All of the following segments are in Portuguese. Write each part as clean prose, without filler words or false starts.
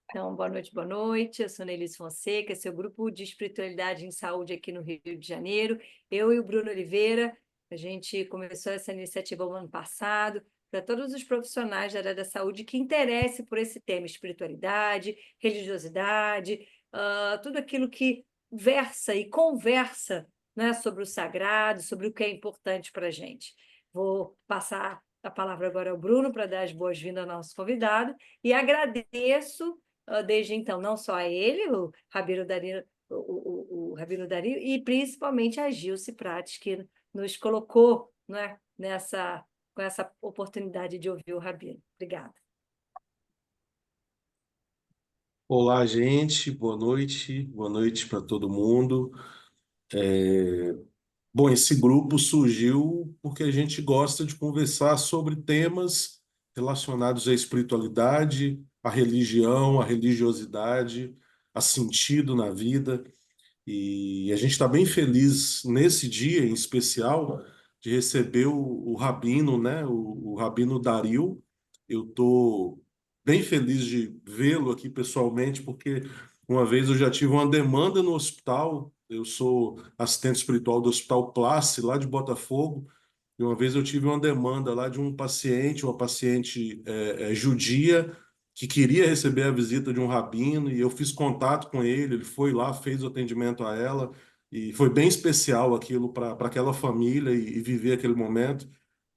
Então, boa noite, boa noite. Eu sou Neilice Fonseca, esse é o Grupo de Espiritualidade em Saúde aqui no Rio de Janeiro. Eu e o Bruno Oliveira, a gente começou essa iniciativa no ano passado para todos os profissionais da área da saúde que interessem por esse tema, espiritualidade, religiosidade, tudo aquilo que versa e conversa, né, sobre o sagrado, sobre o que é importante para a gente. Vou passar a palavra agora ao Bruno para dar as boas-vindas ao nosso convidado e agradeço desde então, não só a ele, o Rabino Dario, o Rabino Dario, e principalmente a Gilce Prates, que nos colocou, né, com essa oportunidade de ouvir o Rabino. Obrigada. Olá, gente, boa noite para todo mundo. Bom, esse grupo surgiu porque a gente gosta de conversar sobre temas relacionados à espiritualidade, à religião, à religiosidade, a sentido na vida. E a gente está bem feliz nesse dia em especial de receber o Rabino, né? O Rabino Dario. Eu estou bem feliz de vê-lo aqui pessoalmente, porque uma vez eu já tive uma demanda no hospital. Eu sou assistente espiritual do Hospital Place, lá de Botafogo, e uma vez eu tive uma demanda lá de um paciente, uma paciente judia, que queria receber a visita de um rabino, e eu fiz contato com ele, ele foi lá, fez o atendimento a ela, e foi bem especial aquilo para aquela família e viver aquele momento.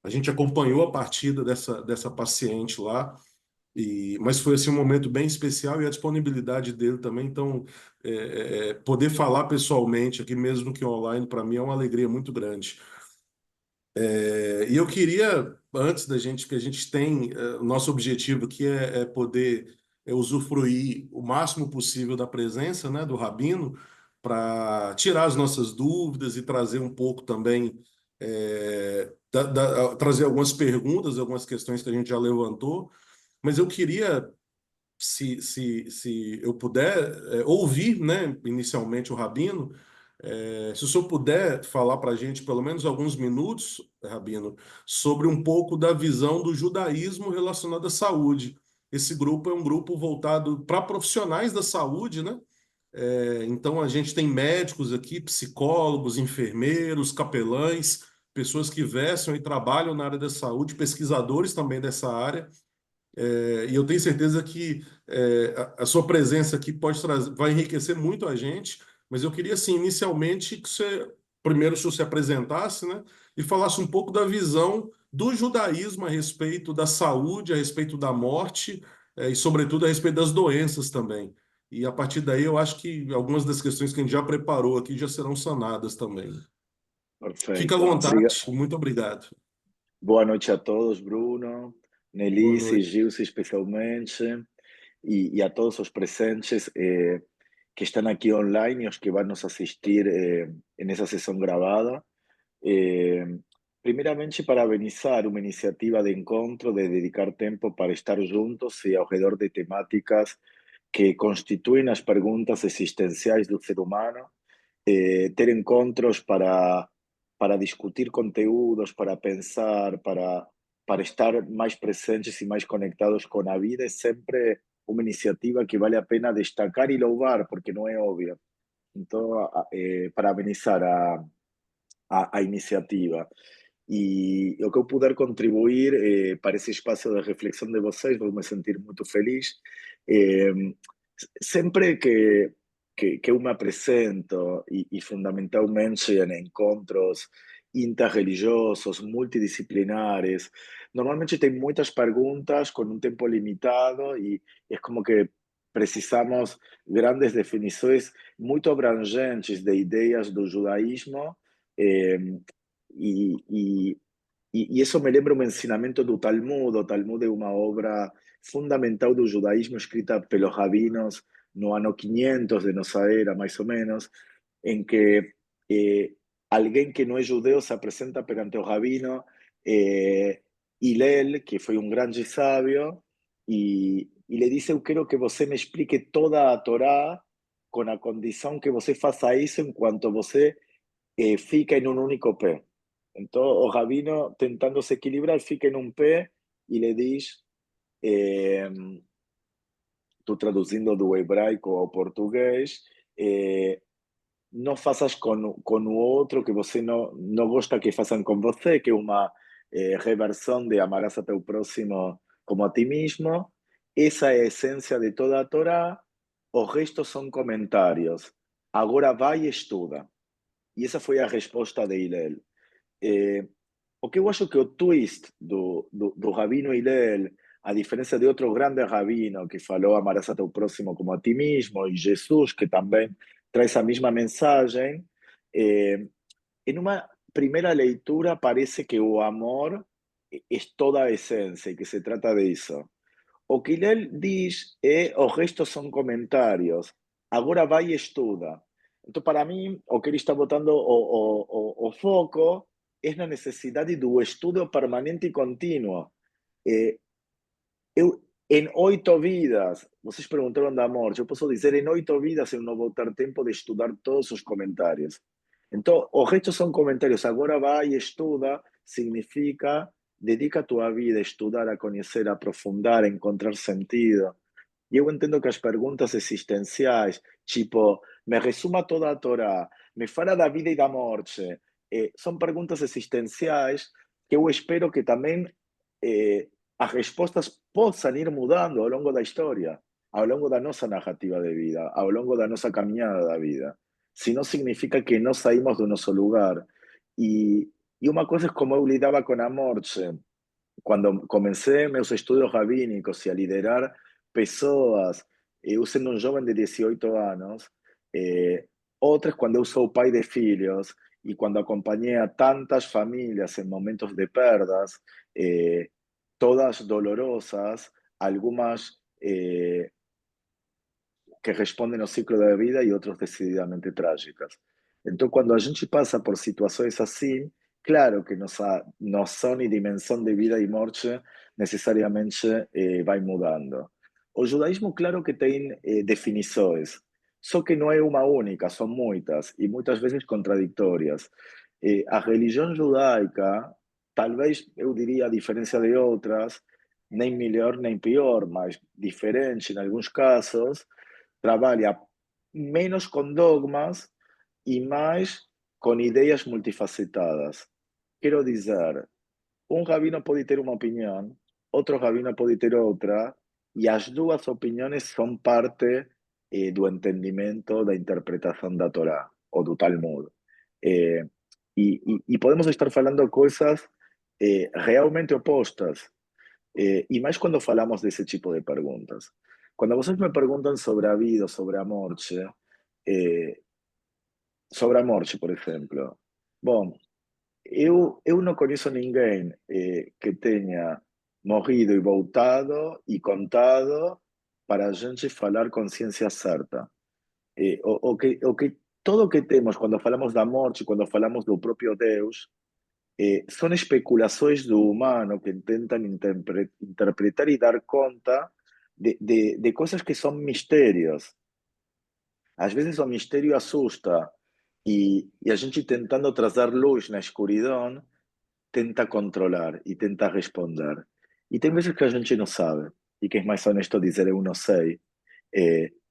A gente acompanhou a partida dessa paciente lá, mas foi assim, um momento bem especial e a disponibilidade dele também. Então, poder falar pessoalmente aqui, mesmo que online, para mim é uma alegria muito grande. E eu queria, antes da gente, que a gente tem, o nosso objetivo aqui é poder usufruir o máximo possível da presença, né, do Rabino, para tirar as nossas dúvidas e trazer um pouco também, trazer algumas perguntas, algumas questões que a gente já levantou. Mas eu queria, se eu puder, ouvir, né, inicialmente o Rabino. Se o senhor puder falar para a gente, pelo menos alguns minutos, Rabino, sobre um pouco da visão do judaísmo relacionado à saúde. Esse grupo é um grupo voltado para profissionais da saúde, né? Então a gente tem médicos aqui, psicólogos, enfermeiros, capelães, pessoas que versam e trabalham na área da saúde, pesquisadores também dessa área. E eu tenho certeza que a sua presença aqui pode trazer, vai enriquecer muito a gente, mas eu queria, assim, inicialmente, que você, primeiro, se você apresentasse, né, e falasse um pouco da visão do judaísmo a respeito da saúde, a respeito da morte, e, sobretudo, a respeito das doenças também. E, a partir daí, eu acho que algumas das questões que a gente já preparou aqui já serão sanadas também. Fica à Perfeito. vontade, muito obrigado. Boa noite a todos, Bruno, Boa Nelise, noite. Gilce especialmente, e a todos os presentes que estão aqui online e os que vão nos assistir nessa sessão gravada. Eh, Primeiramente, parabenizar uma iniciativa de encontro, de dedicar tempo para estar juntos e ao redor de temáticas que constituem as perguntas existenciais do ser humano, ter encontros para discutir conteúdos, para pensar, para estar mais presentes e mais conectados com a vida, é sempre uma iniciativa que vale a pena destacar e louvar, porque não é óbvia. Então, parabenizar a iniciativa. E o que eu puder contribuir para esse espaço de reflexão de vocês, vou me sentir muito feliz. Eh, Sempre que eu me apresento, e fundamentalmente em encontros interreligiosos, multidisciplinares, normalmente tem muitas perguntas com um tempo limitado e é como que precisamos grandes definições muito abrangentes de ideias do judaísmo, eh, e, e, e isso me lembra um ensinamento do Talmud. O Talmud é uma obra fundamental do judaísmo escrita pelos rabinos no ano 500 de nossa era, mais ou menos, em que alguém que não é judeu se apresenta perante o rabino Hillel, que foi um grande sábio, e lhe diz: Eu quero que você me explique toda a Torá, com a condição que você faça isso enquanto você fica em um único pé. Então, o rabino, tentando se equilibrar, fica em um pé e lhe diz: eh, estou traduzindo do hebraico ao português, não faças com o outro que você não gosta que façam com você, que é uma reversão de amarás a teu próximo como a ti mesmo. Essa é a essência de toda a Torá. Os restos são comentários. Agora vai e estuda. E essa foi a resposta de Hillel. O que eu acho que o twist do Rabino Hillel, a diferença de outro grande rabino que falou amarás a teu próximo como a ti mesmo, e Jesus, que também traz a mesma mensagem, em uma primeira leitura parece que o amor é toda a essência e que se trata disso. O que Hillel diz é os restos são comentários. Agora vai e estuda. Então, para mim, o que ele está botando o foco é na necessidade do estudo permanente e contínuo. Em 8 vidas, vocês perguntaram da morte, eu posso dizer, em 8 vidas eu não vou ter tempo de estudar todos os comentários. Então, os restos são comentários. Agora vai e estuda, significa dedica a tua vida a estudar, a conhecer, a aprofundar, a encontrar sentido. E eu entendo que as perguntas existenciais, tipo, me resuma toda a Torá, me fala da vida e da morte, são perguntas existenciais que eu espero que também as respostas possam ir mudando ao longo da história, ao longo da nossa narrativa de vida, ao longo da nossa caminhada da vida. Senão significa que não saímos do nosso lugar. E uma coisa é como eu lidava com a morte. Quando comecei meus estudos rabínicos e a liderar pessoas, eu sendo um jovem de 18 anos, outras quando eu sou pai de filhos e quando acompanhei a tantas famílias em momentos de perdas, todas dolorosas, algumas que respondem ao ciclo da vida e outras decididamente trágicas. Então, quando a gente passa por situações assim, claro que nossa noção e dimensão de vida e morte necessariamente vai mudando. O judaísmo, claro que tem definições, só que não é uma única, são muitas, e muitas vezes contraditórias. A religião judaica, talvez eu diria a diferença de outras, nem melhor nem pior, mas diferente em alguns casos, trabalha menos com dogmas e mais com ideias multifacetadas. Quero dizer, um rabino pode ter uma opinião, outro rabino pode ter outra, e as duas opiniões são parte do entendimento da interpretação da Torá ou do Talmud. E podemos estar falando coisas realmente opostas, e mais quando falamos desse tipo de perguntas. Quando vocês me perguntam sobre a vida, eh, sobre a morte, por exemplo, bom, eu não conheço ninguém que tenha morrido e voltado e contado para a gente falar com ciência certa. Tudo que temos quando falamos da morte, quando falamos do próprio Deus, são especulações do humano que tentam interpretar e dar conta de coisas que são mistérios. Às vezes o mistério assusta e a gente tentando trazer luz na escuridão tenta controlar e tenta responder. E tem vezes que a gente não sabe e que é mais honesto dizer eu não sei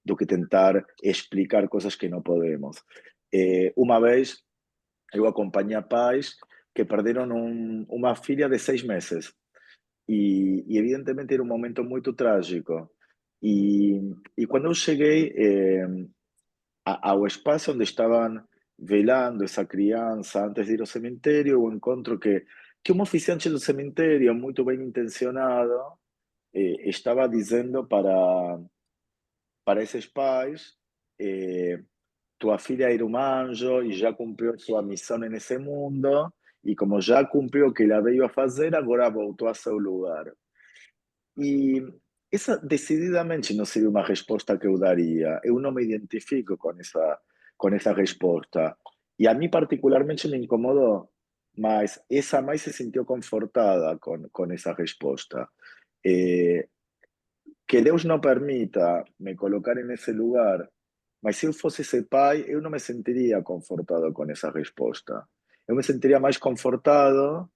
do que tentar explicar coisas que não podemos. Uma vez eu acompanhei pais que perderam uma filha de 6 meses e evidentemente era um momento muito trágico. E quando eu cheguei ao espaço onde estavam velando essa criança antes de ir ao cemitério, eu encontro que um oficiante do cemitério, muito bem intencionado, estava dizendo para esses pais: tua filha era um anjo e já cumpriu sua missão nesse mundo, e como já cumpriu o que ela veio a fazer, agora voltou a seu lugar. E essa decididamente não seria uma resposta que eu daria. Eu não me identifico com essa resposta. E a mim particularmente me incomodou, mas essa mãe se sentiu confortada com essa resposta. Que Deus não permita me colocar nesse lugar, mas se eu fosse esse pai, eu não me sentiria confortado com essa resposta. Eu me sentiria mais confortado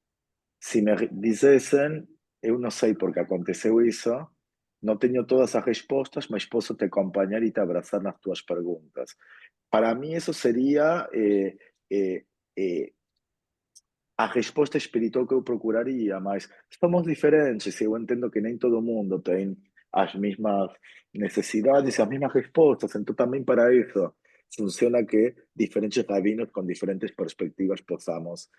se me dissessem, eu não sei por que aconteceu isso, não tenho todas as respostas, mas posso te acompanhar e te abraçar nas tuas perguntas. Para mim, isso seria a resposta espiritual que eu procuraria, mas somos diferentes, eu entendo que nem todo mundo tem as mesmas necessidades e as mesmas respostas, então também para isso funciona que diferentes rabinos com diferentes perspectivas possamos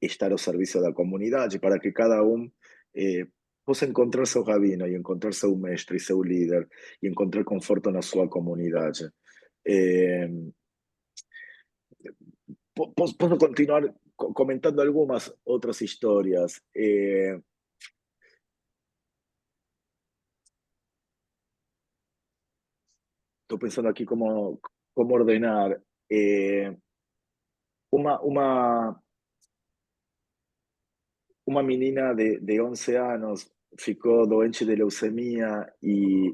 estar ao serviço da comunidade, para que cada possa encontrar seu rabino e encontrar seu mestre e seu líder e encontrar conforto na sua comunidade. Eh, Posso continuar comentando algumas outras histórias. Estou pensando aqui como ordenar. Uma, uma, uma menina de 11 anos ficou doente de leucemia e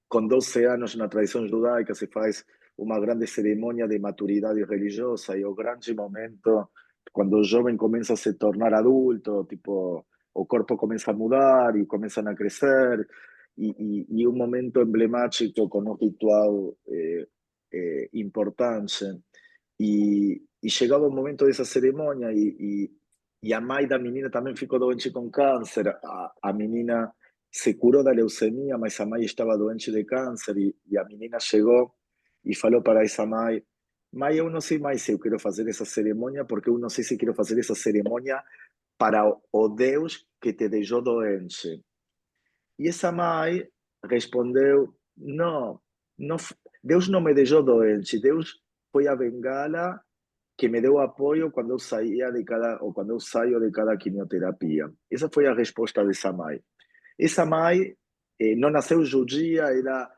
com 12 anos, na tradição judaica, se faz uma grande cerimônia de maturidade religiosa e o grande momento, quando o jovem começa a se tornar adulto, tipo, o corpo começa a mudar e começam a crescer, e um momento emblemático com um ritual importante. E chegava o momento dessa cerimônia e a mãe da menina também ficou doente com câncer. A menina se curou da leucemia, mas a mãe estava doente de câncer e a menina chegou e falou para essa mãe: mãe, eu não sei mais se eu quero fazer essa cerimônia, porque eu não sei se quero fazer essa cerimônia para o Deus que te deixou doente. E essa mãe respondeu: não, não, Deus não me deixou doente, Deus foi a bengala que me deu apoio quando eu saía de cada, ou quando eu saio de cada quimioterapia. Essa foi a resposta dessa mãe. Essa mãe não nasceu judia, ela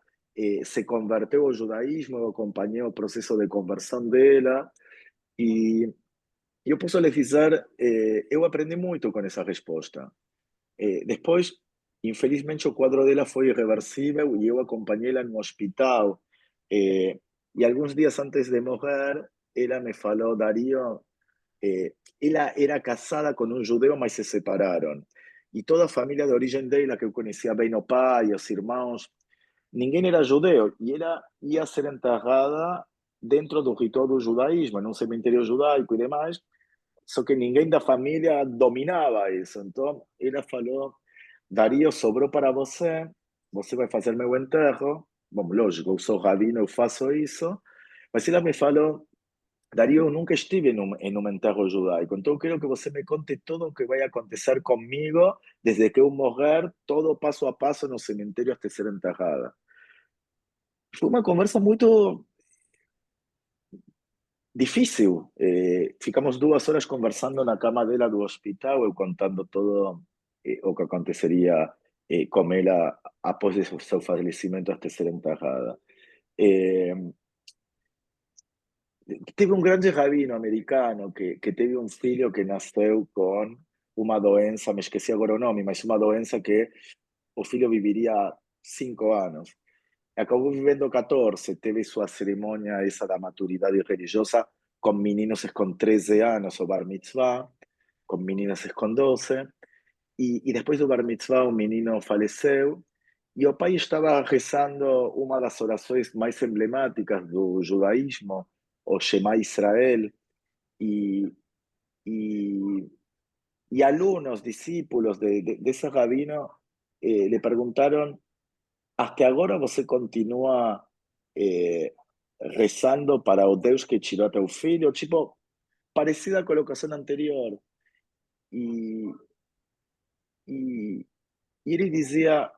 se converteu ao judaísmo, eu acompanhei o processo de conversão dela, e eu posso lhe dizer, eu aprendi muito com essa resposta. Depois, infelizmente, o quadro dela foi irreversível e eu acompanhei-la no hospital. E alguns dias antes de morrer, ela me falou: Dario, ela era casada com um judeu, mas se separaram. E toda a família de origem dela, que eu conhecia bem o pai, os irmãos, ninguém era judeu. E ela ia ser enterrada dentro do ritual do judaísmo, num cemitério judaico e demais, só que ninguém da família dominava isso. Então, ela falou: Dario, sobrou para você, você vai fazer meu enterro. Bom, lógico, eu sou rabino, eu faço isso. Mas ela me falou: Dario, eu nunca estive em um enterro judaico, então eu quero que você me conte tudo o que vai acontecer comigo desde que eu morrer, todo passo a passo no cemitério até ser enterrada. Foi uma conversa muito difícil. Ficamos 2 horas conversando na cama dela do hospital, eu contando todo o que aconteceria com ela após o seu falecimento até ser enterrada. Teve um grande rabino americano que teve um filho que nasceu com uma doença, me esqueci agora o nome, mas uma doença que o filho viveria 5 anos. Acabou vivendo 14, teve sua cerimônia essa da maturidade religiosa com meninos com 13 anos, o bar mitzvah, com meninas com 12, e depois do bar mitzvah o menino faleceu, e o pai estava rezando uma das orações mais emblemáticas do judaísmo, o Shema Israel, e, y, y alumnos, discípulos de ese rabino le preguntaron: ¿hasta agora você continua rezando para o Deus que tirou teu filho? Tipo, parecida com a colocação anterior. E, e, e ele dizia,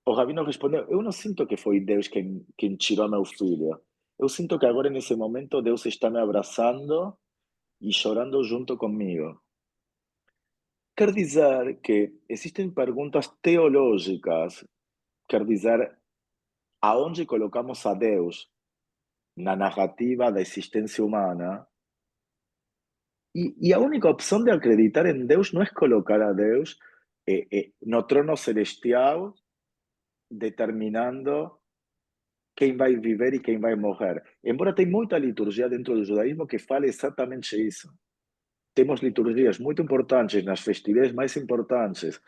o rabino respondeu: eu não sinto que foi Deus quem tirou meu filho. Eu sinto que agora, nesse momento, Deus está me abraçando e chorando junto comigo. Quer dizer que existem perguntas teológicas, quer dizer, aonde colocamos a Deus na narrativa da existência humana, e a única opção de acreditar em Deus não é colocar a Deus no trono celestial, determinando quem vai viver e quem vai morrer. Embora tem muita liturgia dentro do judaísmo que fala exatamente isso. Temos liturgias muito importantes nas festividades mais importantes,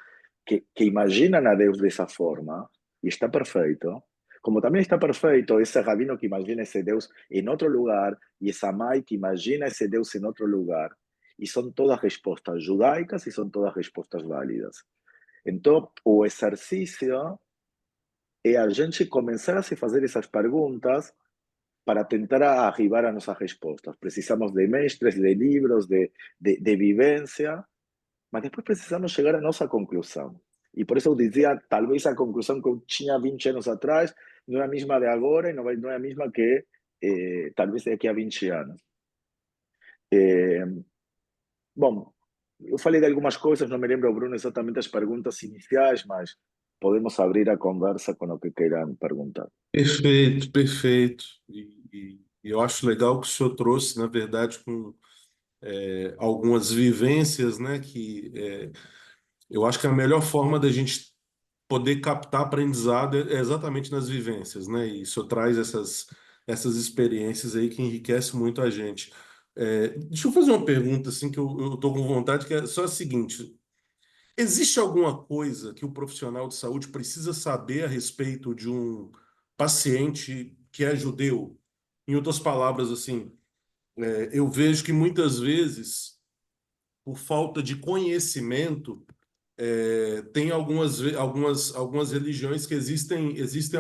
que imaginan a Deus de esa forma, y está perfecto, como también está perfecto ese rabino que imagina ese Deus en otro lugar, y esa Mai que imagina ese Deus en otro lugar, y son todas respuestas judaicas y son todas respuestas válidas. Entonces, o exercicio é a gente começar a se fazer essas perguntas para tentar arribar a nossas respostas. Precisamos de mestres, de livros, de vivência, mas depois precisamos chegar à nossa conclusão. E por isso eu dizia, talvez a conclusão que eu tinha 20 anos atrás não é a mesma de agora e não é a mesma que talvez daqui a 20 anos. Bom, eu falei de algumas coisas, não me lembro, Bruno, exatamente as perguntas iniciais, mas podemos abrir a conversa com o que queiram perguntar. Perfeito, perfeito. E eu acho legal que o senhor trouxe, na verdade, com algumas vivências, né? Que eu acho que a melhor forma da gente poder captar aprendizado é exatamente nas vivências, né? E isso traz essas experiências aí que enriquece muito a gente. Deixa eu fazer uma pergunta assim que eu tô com vontade, que é só a seguinte: existe alguma coisa que o profissional de saúde precisa saber a respeito de um paciente que é judeu? Em outras palavras, assim, eu vejo que muitas vezes, por falta de conhecimento, tem algumas religiões que existem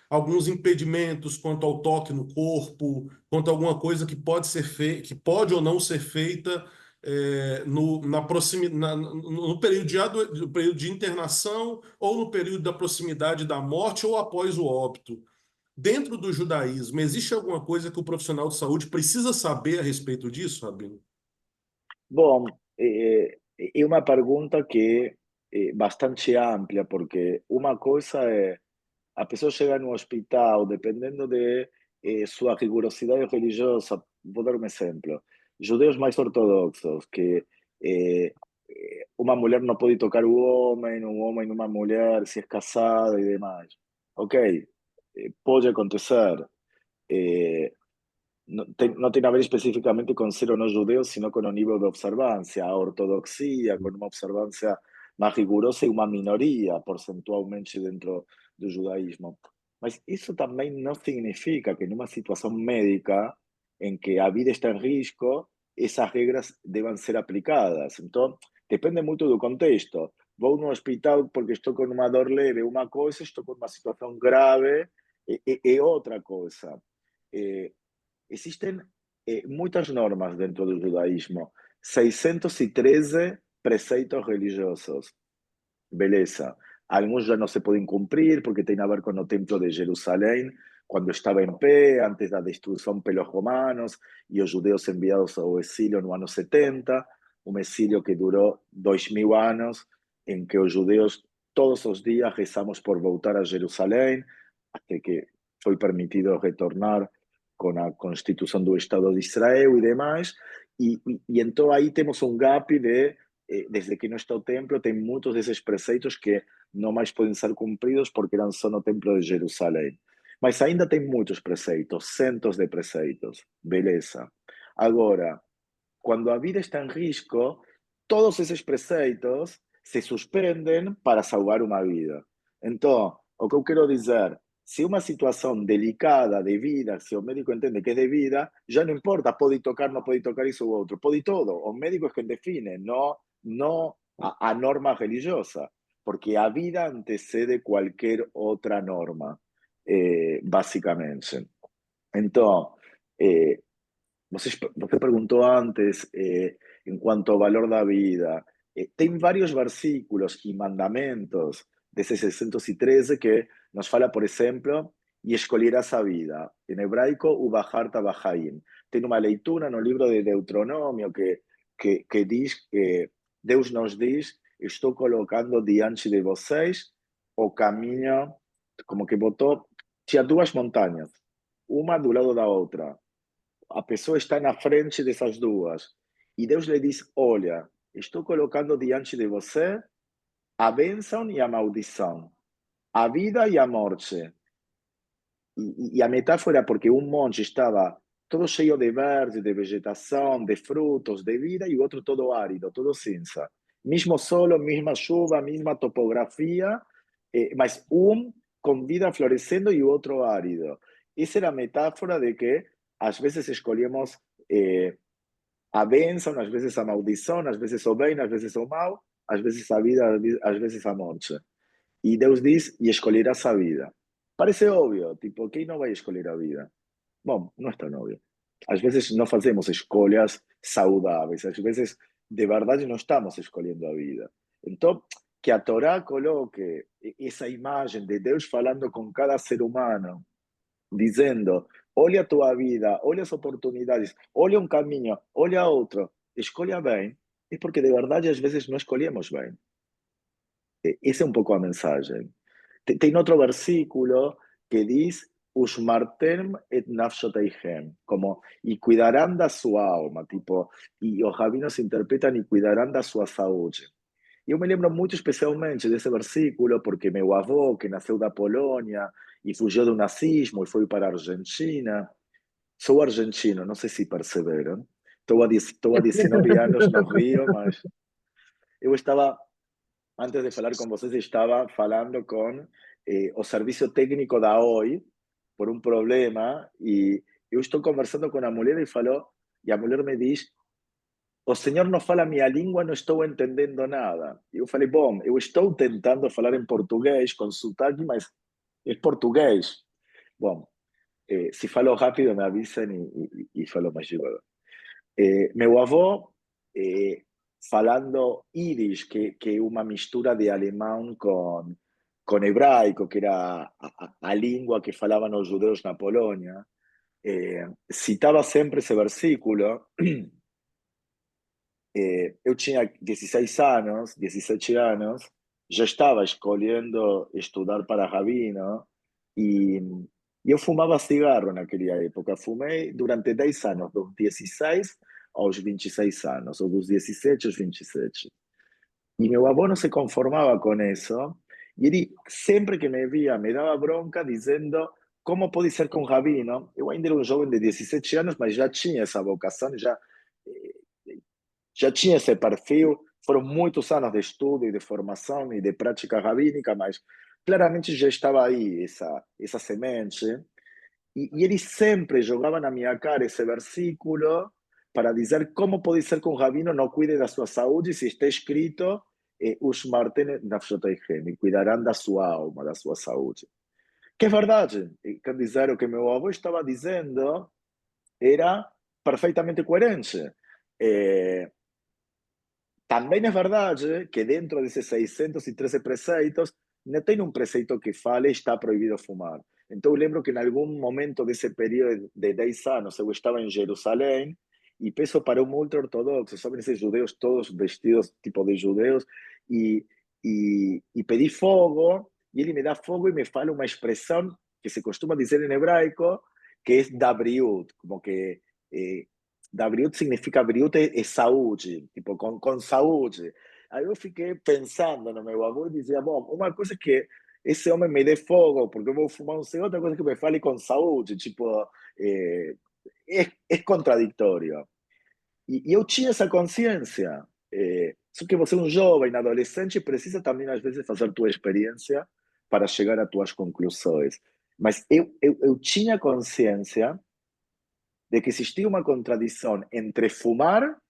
alguns impedimentos quanto ao toque no corpo, quanto a alguma coisa que pode ser feita, que pode ou não ser feita no período no período de internação ou no período da proximidade da morte ou após o óbito. Dentro do judaísmo, existe alguma coisa que o profissional de saúde precisa saber a respeito disso, Rabino? Bom, é uma pergunta que é bastante ampla, porque uma coisa é a pessoa chega no hospital, dependendo de sua rigorosidade religiosa. Vou dar um exemplo. Judeus mais ortodoxos, que uma mulher não pode tocar o homem, um homem numa mulher, se é casada e demais. Ok, pode acontecer. Eh, no tiene que ver específicamente con ser o no judeo, sino con un nivel de observancia, a ortodoxia, con una observancia más rigurosa y una minoría porcentualmente dentro do judaísmo. Mas isso também não significa que numa situação médica em que a vida está em risco, essas regras devam ser aplicadas. Então, depende muito do contexto. Vou no hospital porque estou com uma dor leve, uma coisa, estou com uma situação grave, é outra coisa. Existen muitas normas dentro do judaísmo, 613 preceitos religiosos. Beleza. Alguns já não se podem cumprir porque tem a ver com o templo de Jerusalém, quando estava em pé, antes da destruição pelos romanos, e os judeus enviados ao exílio no ano 70, um exílio que durou 2000 anos, em que os judeus todos os dias rezamos por voltar a Jerusalém, até que foi permitido retornar com a constituição do Estado de Israel e demais, e então aí temos um gap de desde que não está o templo, tem muitos desses preceitos que não mais podem ser cumpridos porque eram só no templo de Jerusalém. Mas ainda tem muitos preceitos, centos de preceitos. Beleza. Agora, quando a vida está em risco, todos esses preceitos se suspendem para salvar uma vida. Então, o que eu quero dizer, se uma situação delicada de vida, se o médico entende que é de vida, já não importa, pode tocar, não pode tocar isso ou outro, pode todo. O médico é quem define, não a norma religiosa, porque a vida antecede qualquer outra norma, basicamente. Então, você perguntou antes em quanto ao valor da vida. Tem vários versículos e mandamentos desses 613 que nos fala, por exemplo, e escolherás a vida. Em hebraico, ubaharta bahaim. Tem uma leitura no livro de Deuteronômio que diz que Deus nos diz: estou colocando diante de vocês o caminho, como que botou, tinha duas montanhas, uma do lado da outra. A pessoa está na frente dessas duas. E Deus lhe diz: olha, estou colocando diante de você a bênção e a maldição, a vida e a morte. E a metáfora, porque um monte estava todo cheio de verde, de vegetação, de frutos, de vida, e o outro todo árido, todo cinza. Mismo solo, misma chuva, misma topografia, mas com vida florescendo e o outro árido. Essa era a metáfora de que às vezes escolhemos a bênção, às vezes a maldição, às vezes o bem, às vezes o mal, às vezes a vida, às vezes a morte. E Deus diz, e escolherás a vida. Parece óbvio, tipo, quem não vai escolher a vida? Bom, não é tão óbvio. Às vezes não fazemos escolhas saudáveis, às vezes de verdade não estamos escolhendo a vida. Então, que a Torá coloque essa imagem de Deus falando com cada ser humano, dizendo: olha a tua vida, olha as oportunidades, olha um caminho, olha outro, escolha bem, é porque de verdade às vezes não escolhemos bem. Essa é um pouco a mensagem. Tem outro versículo que diz: Ushmartem et nafshoteihem, como, e cuidarão da sua alma, tipo, e os rabinos interpretam e cuidarão da sua saúde. E eu me lembro muito especialmente desse versículo porque meu avô, que nasceu da Polônia e fugiu do nazismo e foi para a Argentina, sou argentino, não sei se perceberam, estou há 19 anos no Rio, mas eu estava, antes de falar com vocês, estava falando com o serviço técnico da Oi por um problema e eu estou conversando com a mulher e a mulher me diz: o senhor não fala a minha língua, não estou entendendo nada. E eu falei: bom, eu estou tentando falar em português com sotaque, mas é português. Bom, se falo rápido me avisam e falo mais devagar. Meu avô, falando Yiddish, que é uma mistura de alemão com hebraico, que era a língua que falavam os judeus na Polônia, citava sempre esse versículo. Eu tinha 16 anos, 17 anos, já estava escolhendo estudar para rabino e eu fumava cigarro naquela época. Fumei durante 10 anos, dos 16 aos 26 anos, ou dos 17 aos 27. E meu avô não se conformava com isso, e ele sempre que me via me dava bronca dizendo: como pode ser com rabino? Eu ainda era um jovem de 17 anos, mas já tinha essa vocação, já tinha esse perfil. Foram muitos anos de estudo e de formação e de prática rabínica, mas claramente já estava aí essa semente. E ele sempre jogava na minha cara esse versículo para dizer: como pode ser que um rabino não cuide da sua saúde se está escrito os martene nafshoteihem, cuidarão da sua alma, da sua saúde. Que é verdade. Quer dizer, o que meu avô estava dizendo era perfeitamente coerente. Também é verdade que dentro desses 613 preceitos, não tem um preceito que fale está proibido fumar. Então, eu lembro que em algum momento desse período de 10 anos, eu estava em Jerusalém e peço para um ultra-ortodoxo, sabem esses judeus todos vestidos tipo de judeus, e pedi fogo, e ele me dá fogo e me fala uma expressão que se costuma dizer em hebraico, que é dabriut, como que da Briut significa Briut é saúde, tipo, com saúde. Aí eu fiquei pensando no meu avô e dizia: bom, uma coisa é que esse homem me dê fogo, porque eu vou fumar um cigarro, outra coisa é que me fale com saúde, tipo, é contraditório. E eu tinha essa consciência. Só que você é um jovem, adolescente, precisa também, às vezes, fazer tua experiência para chegar às tuas conclusões. Mas eu tinha consciência de que existia uma contradição entre fumar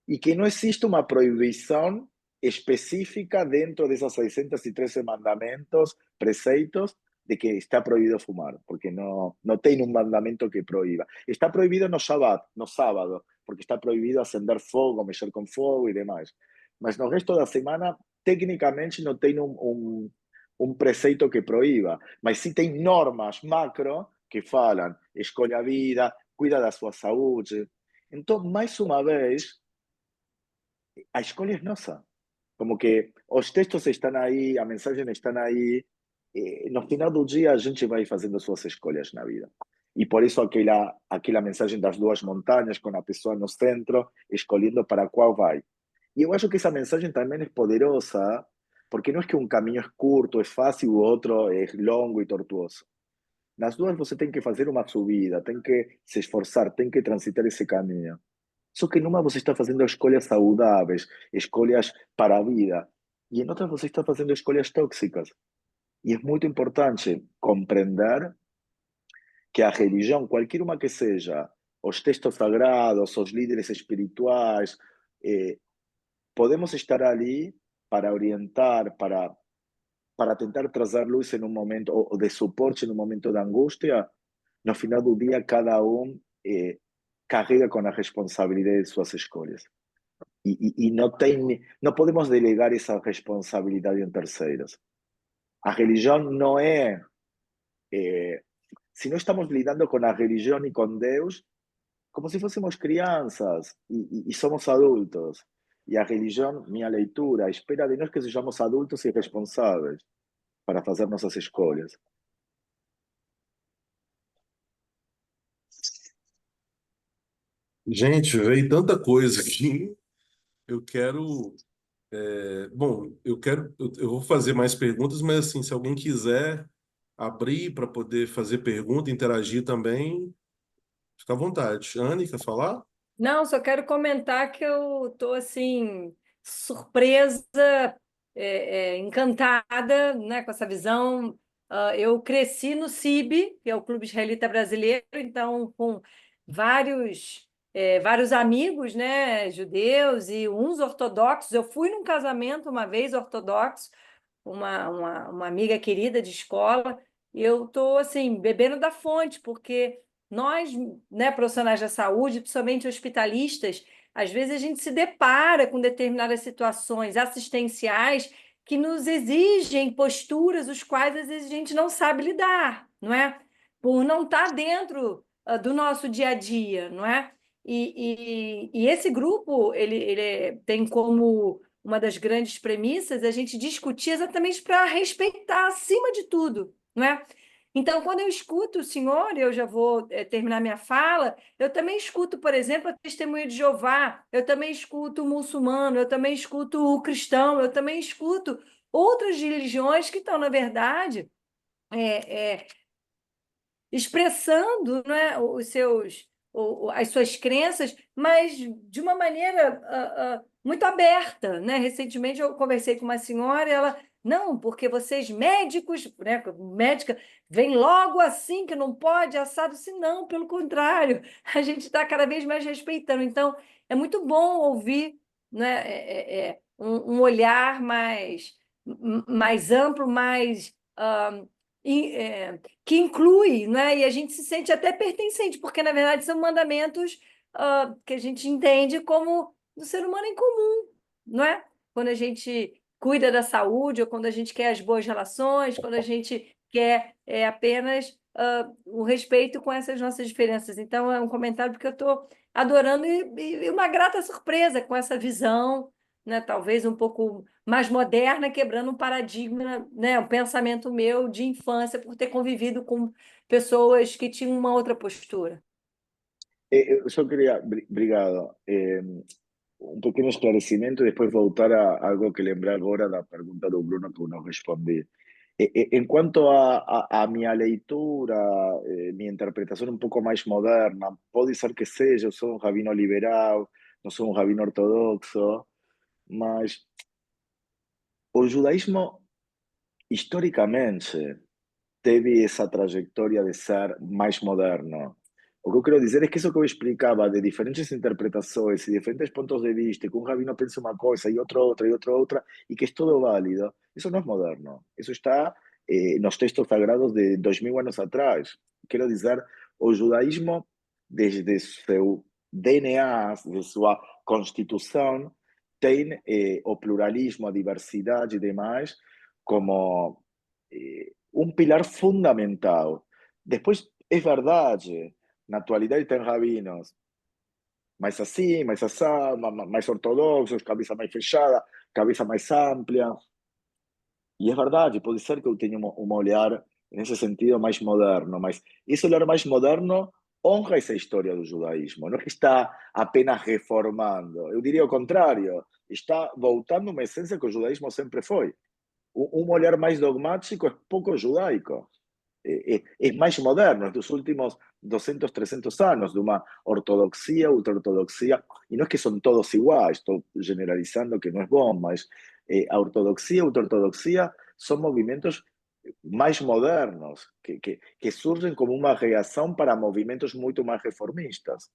e que não existe uma proibição específica dentro desses 613 mandamentos, preceitos, de que está proibido fumar, porque não tem um mandamento que proíba. Está proibido no Shabbat, no sábado, porque está proibido acender fogo, mexer com fogo e demais. Mas no resto da semana, tecnicamente, não tem um preceito que proíba, mas sim tem normas macro que falam: escolha a vida, cuida da sua saúde. Então, mais uma vez, a escolha é nossa. Como que os textos estão aí, a mensagem está aí, no final do dia a gente vai fazendo suas escolhas na vida. E por isso aquela mensagem das duas montanhas, com a pessoa no centro, escolhendo para qual vai. E eu acho que essa mensagem também é poderosa, porque não é que um caminho é curto, é fácil, o outro é longo e tortuoso. Nas duas você tem que fazer uma subida, tem que se esforçar, tem que transitar esse caminho. Só que numa você está fazendo escolhas saudáveis, escolhas para a vida, e em outras você está fazendo escolhas tóxicas. E é muito importante compreender que a religião, qualquer uma que seja, os textos sagrados, os líderes espirituais, eh, podemos estar ali para orientar, para tentar trazer luz em um momento, ou de suporte em um momento de angústia. No final do dia, cada um carrega com a responsabilidade de suas escolhas. E não podemos delegar essa responsabilidade em terceiros. A religião não é. Se não estamos lidando com a religião e com Deus, como se fôssemos crianças e somos adultos. E a religião, minha leitura, espera de nós que sejamos adultos e responsáveis para fazer nossas escolhas. Gente, veio tanta coisa aqui. Eu quero. Bom, eu vou fazer mais perguntas, mas assim, se alguém quiser abrir para poder fazer pergunta, interagir também, fica à vontade. Anne, quer falar? Não, só quero comentar que eu estou assim surpresa, encantada, né, com essa visão. Eu cresci no CIB, que é o Clube Israelita Brasileiro, então com vários amigos, né, judeus e uns ortodoxos. Eu fui num casamento uma vez ortodoxo, uma amiga querida de escola, e eu estou assim bebendo da fonte, porque nós, né, profissionais da saúde, principalmente hospitalistas, às vezes a gente se depara com determinadas situações assistenciais que nos exigem posturas os quais às vezes a gente não sabe lidar, não é? Por não estar dentro do nosso dia a dia, não é? E esse grupo ele tem como uma das grandes premissas a gente discutir exatamente para respeitar acima de tudo, não é? Então, quando eu escuto o senhor, eu já vou terminar minha fala, eu também escuto, por exemplo, a testemunha de Jeová, eu também escuto o muçulmano, eu também escuto o cristão, eu também escuto outras religiões que estão, na verdade, é, é, expressando, né, as suas crenças, mas de uma maneira muito aberta, né? Recentemente eu conversei com uma senhora e ela, não, porque vocês médicos, né, médica, vem logo assim que não pode, assado, se não, pelo contrário, a gente está cada vez mais respeitando. Então, é muito bom ouvir, né, um olhar mais amplo, mais que inclui, né? E a gente se sente até pertencente, porque, na verdade, são mandamentos que a gente entende como do ser humano em comum, não é? Quando a gente cuida da saúde, ou quando a gente quer as boas relações, quando a gente quer apenas o respeito com essas nossas diferenças. Então, é um comentário porque eu estou adorando e uma grata surpresa com essa visão, né? Talvez um pouco mais moderna, quebrando um paradigma, né? Um pensamento meu de infância, por ter convivido com pessoas que tinham uma outra postura. Eu só queria, obrigado, um pequeno esclarecimento e depois voltar a algo que lembrei agora da pergunta do Bruno que eu não respondi. Em quanto a minha leitura, minha interpretação um pouco mais moderna, pode ser que seja, eu sou um rabino liberal, não sou um rabino ortodoxo, mas o judaísmo, historicamente, teve essa trajetória de ser mais moderno. O que eu quero dizer é que isso que eu explicava de diferentes interpretações e diferentes pontos de vista, que um rabino pensa uma coisa e outro outra e outro outra, e que é todo válido, isso não é moderno. Isso está nos textos sagrados de 2000 anos atrás. Quero dizer, o judaísmo, desde seu DNA, de sua constituição, tem o pluralismo, a diversidade e demais como um pilar fundamental. Depois, é verdade, na atualidade tem rabinos mais assim, mais assado, mais ortodoxos, cabeça mais fechada, cabeça mais ampla. E é verdade, pode ser que eu tenha um olhar, nesse sentido, mais moderno, mas esse olhar mais moderno honra essa história do judaísmo, não é que está apenas reformando. Eu diria o contrário, está voltando uma essência que o judaísmo sempre foi. Um olhar mais dogmático é pouco judaico. es más moderno, es de los últimos 200, 300 años, de una ortodoxia, ultraortodoxia, y no es que son todos iguales, estoy generalizando que no es bomba, es a ortodoxia, ultraortodoxia son movimientos más modernos, que surgen como una reacción para movimientos mucho más reformistas.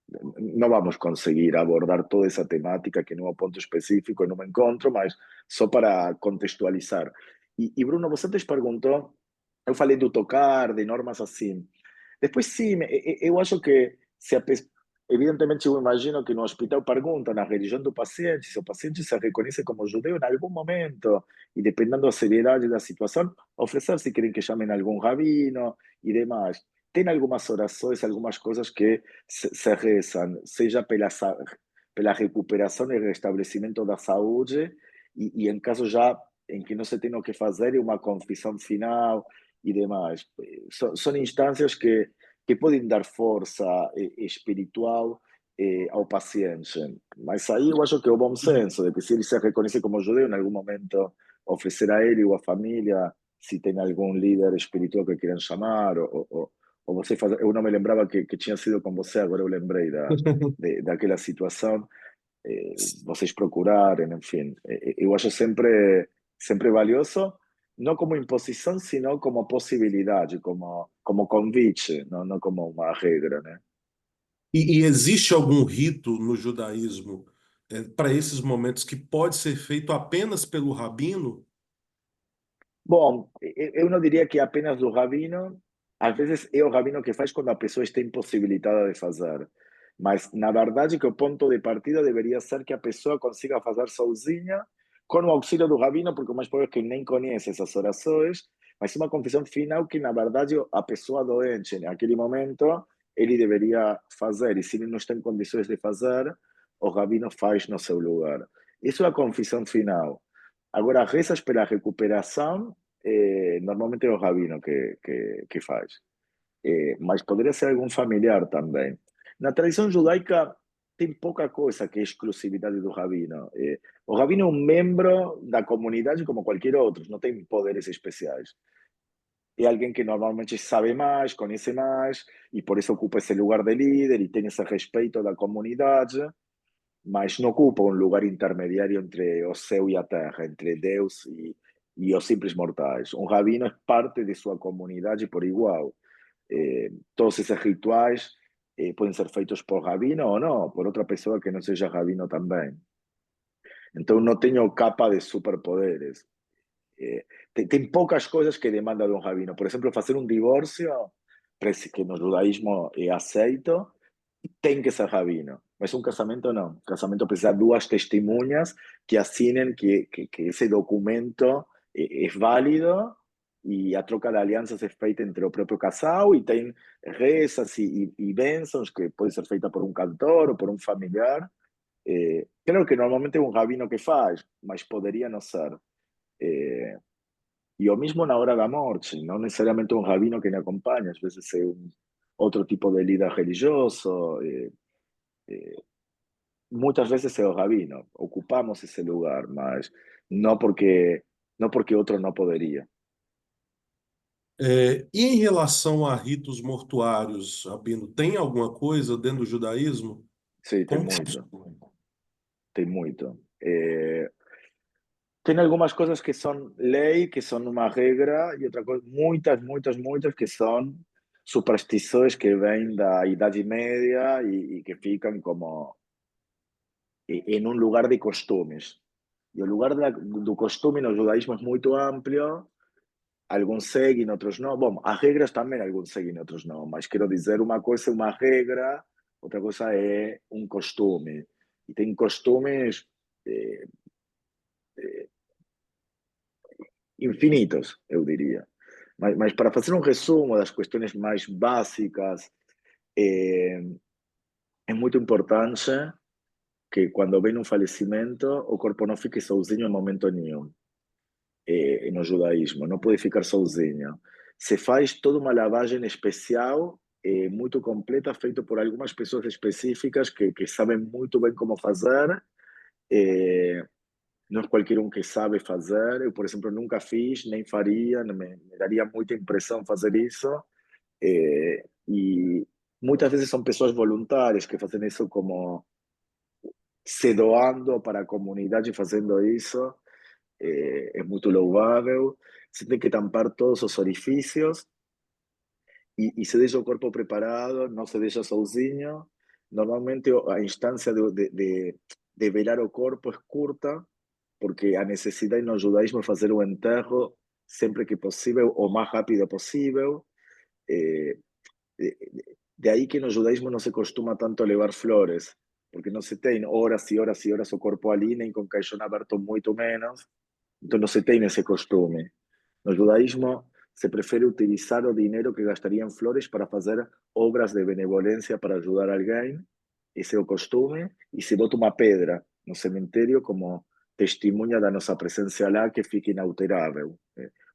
No vamos a conseguir abordar toda esa temática que en un punto específico no me encontro, mas só para contextualizar. E Bruno, você antes perguntou, eu falei do tocar, de normas assim. Depois, sim, eu acho que, evidentemente, eu imagino que no hospital perguntam na religião do paciente, se o paciente se reconhece como judeu em algum momento, e dependendo da seriedade da situação, oferecer se querem que chamem algum rabino e demais. Tem algumas orações, algumas coisas que se rezam, seja pela recuperação e restabelecimento da saúde, e em caso já em que não se tem o que fazer, uma confissão final e demais. São instâncias que podem dar força espiritual ao paciente. Mas aí eu acho que é o bom senso, de que se ele se reconhece como judeu, em algum momento oferecer a ele ou à família, se tem algum líder espiritual que queiram chamar, ou você fazer. Eu não me lembrava que tinha sido com você, agora eu lembrei daquela situação. Vocês procurarem, enfim. Eu acho sempre valioso, não como imposição, sino como possibilidade, como convite, não como uma regra, né? E existe algum rito no judaísmo para esses momentos que pode ser feito apenas pelo rabino? Bom, eu não diria que é apenas do rabino, às vezes é o rabino que faz quando a pessoa está impossibilitada de fazer. Mas, na verdade, que o ponto de partida deveria ser que a pessoa consiga fazer sozinha, com o auxílio do rabino, porque o mais provável é que nem conhece essas orações, mas uma confissão final que, na verdade, a pessoa doente, naquele momento, ele deveria fazer. E se ele não está em condições de fazer, o rabino faz no seu lugar. Isso é a confissão final. Agora, rezas pela recuperação, normalmente é o rabino que faz. Mas poderia ser algum familiar também. Na tradição judaica, tem pouca coisa que é exclusividade do rabino. O rabino é um membro da comunidade como qualquer outro, não tem poderes especiais. É alguém que normalmente sabe mais, conhece mais, e por isso ocupa esse lugar de líder e tem esse respeito da comunidade, mas não ocupa um lugar intermediário entre o céu e a terra, entre Deus e os simples mortais. Um rabino é parte de sua comunidade por igual. Todos esses rituais podem ser feitos por rabino ou não, por outra pessoa que não seja rabino também. Então não tenho capa de superpoderes. Tem poucas coisas que demandam de um rabino. Por exemplo, fazer um divórcio, que no judaísmo é aceito, tem que ser rabino. Mas um casamento não. Um casamento precisa de duas testemunhas que assinem que esse documento é válido e a troca de alianças é feita entre o próprio casal e tem rezas e bênçãos que pode ser feita por um cantor ou por um familiar. Claro que normalmente é um rabino que faz, mas poderia não ser. E o mesmo na hora da morte, não necessariamente um rabino que me acompanha, às vezes é outro tipo de líder religioso. Muchas veces es el rabino, ocupamos ese lugar, mas no porque otro no podría. E em relação a ritos mortuários, Rabino, tem alguma coisa dentro do judaísmo? Sí, tem Como que muito, funciona? tem muito. Tem algumas coisas que são lei, que são uma regra, e outra coisa, muitas que são superstições que vêm da Idade Média e que ficam como em um lugar de costumes. E o lugar do costume no judaísmo é muito amplo. Alguns seguem, outros não. Bom, as regras também alguns seguem, outros não. Mas quero dizer, uma coisa é uma regra, outra coisa é um costume. E tem costumes eh, infinitos, eu diria. Mas para fazer um resumo das questões mais básicas, é muito importante que quando vem um falecimento, o corpo não fique sozinho em momento nenhum. No judaísmo, não pode ficar sozinho. Se faz toda uma lavagem especial, muito completa, feita por algumas pessoas específicas que sabem muito bem como fazer, não é qualquer um que sabe fazer. Eu, por exemplo, nunca fiz, nem faria, me daria muita impressão fazer isso. E muitas vezes são pessoas voluntárias que fazem isso como se doando para a comunidade fazendo isso. É muito louvável. Você tem que tampar todos os orifícios e se deixa o corpo preparado, não se deixa sozinho. Normalmente a instância de velar o corpo é curta, porque a necessidade no judaísmo é fazer o enterro sempre que possível, o mais rápido possível. Eh, de aí que no judaísmo não se costuma tanto levar flores, porque não se tem horas e horas e horas o corpo ali, nem com caixão aberto muito menos. Então não se tem esse costume. No judaísmo se prefere utilizar o dinheiro que gastaria em flores para fazer obras de benevolência para ajudar alguém. Esse é o costume. E se bota uma pedra no cemitério como testemunha da nossa presença lá, que fica inalterável.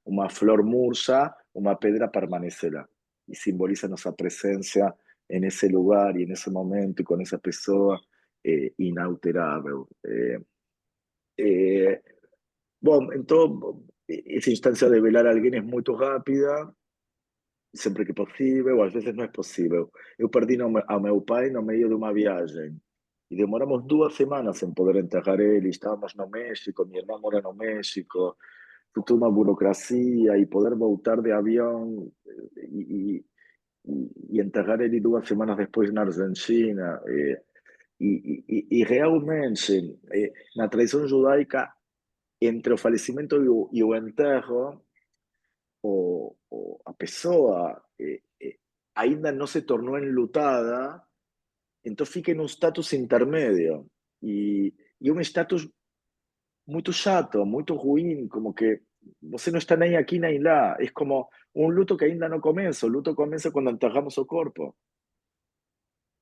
Uma flor murcha, uma pedra permanecerá. E simboliza nossa presença nesse lugar e nesse momento e com essa pessoa inalterável. Bom, então, essa instância de velar alguém é muito rápida, sempre que possível, às vezes não é possível. Eu perdi a meu pai no meio de uma viagem e demoramos 2 semanas em poder enterrar ele. Estávamos no México, minha irmã mora no México, foi toda uma burocracia e poder voltar de avião e enterrar ele 2 semanas depois na Argentina. E realmente, na tradição judaica, entre o falecimento e o enterro, a pessoa ainda não se tornou enlutada, então fica em um status intermédio. E um status muito chato, muito ruim, como que você não está nem aqui nem lá. É como um luto que ainda não começa. O luto começa quando enterramos o corpo.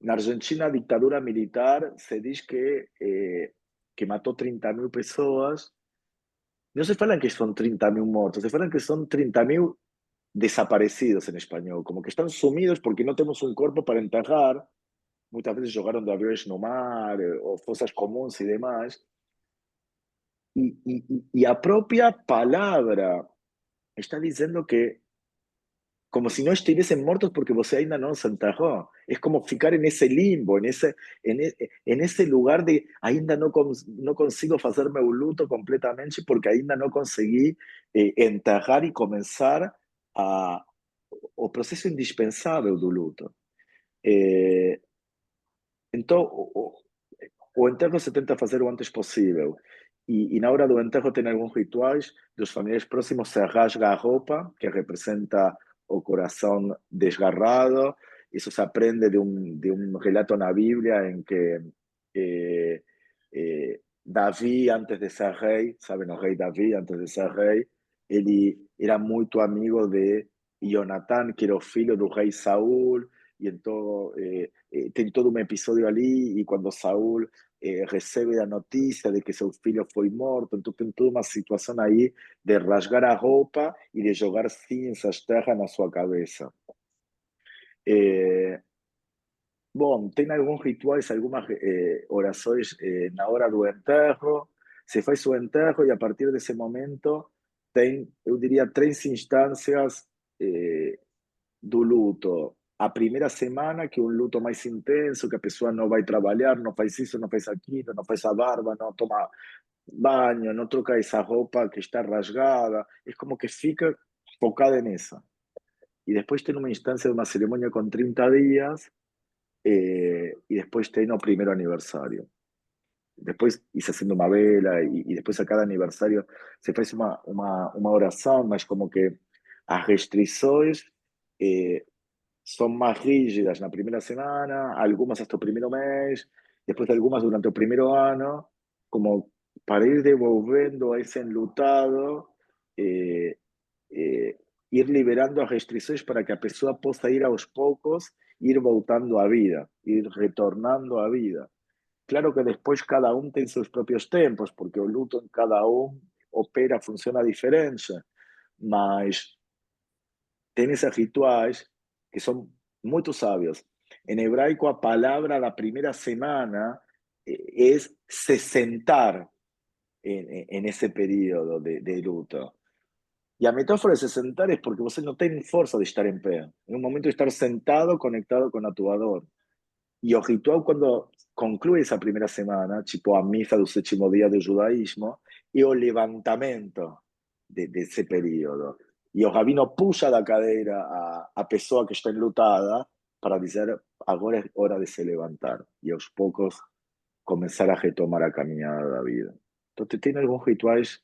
Na Argentina, a ditadura militar se diz que matou 30.000 pessoas. No se falan que son 30.000 muertos, se falan que son 30.000 desaparecidos en español, como que están sumidos porque no tenemos un cuerpo para enterrar. Muchas veces jogaron de aviões no mar o fosas comuns y demás. Y a propia palabra está diciendo que como si no estuviesen muertos porque você ainda no se enterró. Es como ficar en ese limbo, en ese lugar de ainda no consigo hacer meu luto completamente porque ainda no conseguí enterrar y comenzar o proceso indispensable do luto. Então, o enterro se tenta fazer o antes possível. E na hora do enterro tem alguns rituais. Dos familiares próximos se rasga a roupa, que representa o coração desgarrado. Isso se aprende de um relato na Bíblia em que Davi, antes de ser rei, sabem, o rei Davi, antes de ser rei, ele era muito amigo de Jonatán, que era o filho do rei Saul. E então tem todo um episódio ali, e quando Saul recebe a notícia de que seu filho foi morto, então tem toda uma situação aí de rasgar a roupa e de jogar cinzas, terra na sua cabeça. Bom, tem alguns rituais, algumas orações na hora do enterro. Se faz o enterro e a partir desse momento tem, eu diria, 3 instâncias do luto. A primeira semana, que é um luto mais intenso, que a pessoa não vai trabalhar, não faz isso, não faz aquilo, não faz a barba, não toma banho, não troca essa roupa que está rasgada. É como que fica focada nisso. E depois tem uma instância de uma cerimônia com 30 dias, e depois tem o primeiro aniversário. Depois isso acende uma vela, e depois a cada aniversário se faz uma oração, mas como que as restrições são mais rígidas na primeira semana, algumas até o primeiro mês, depois algumas durante o primeiro ano, como para ir devolvendo a esse enlutado, ir liberando as restrições para que a pessoa possa ir aos poucos, ir voltando à vida, ir retornando à vida. Claro que depois cada um tem seus próprios tempos, porque o luto em cada um opera, funciona diferente, mas tem esses rituais que são muito sábios. Em hebraico, a palavra da primeira semana é se sentar. en ese período de luto. E a metáfora de se sentar é porque você não tem força de estar em pé. É um momento de estar sentado, conectado com a tua dor. E o ritual, quando conclui essa primeira semana, tipo a missa do sétimo dia do judaísmo, é o levantamento desse período. E o rabino puxa da cadeira a pessoa que está enlutada para dizer: agora é hora de se levantar. E aos poucos começar a retomar a caminhada da vida. Então, tem alguns rituais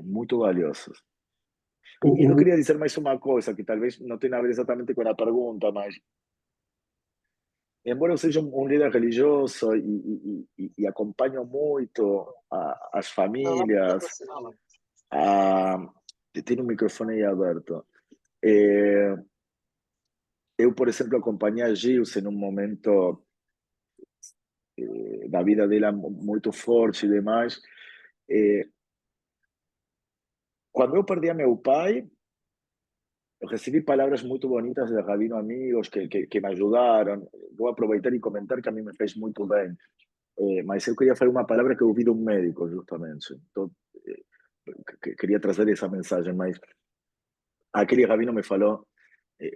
muito valiosos. E não O, queria dizer mais uma coisa, que talvez não tenha a ver exatamente com a pergunta, mas embora eu seja um líder religioso e acompanho muito as famílias, tem um microfone aí aberto. Eu, por exemplo, acompanhei a Gilce num momento da vida dela muito forte e demais. Quando eu perdi a meu pai, eu recebi palavras muito bonitas de rabino amigos que me ajudaram. Vou aproveitar e comentar que a mim me fez muito bem. Mas eu queria falar uma palavra que eu ouvi de um médico, justamente. Então, queria trazer essa mensagem, mas aquele rabino me falou,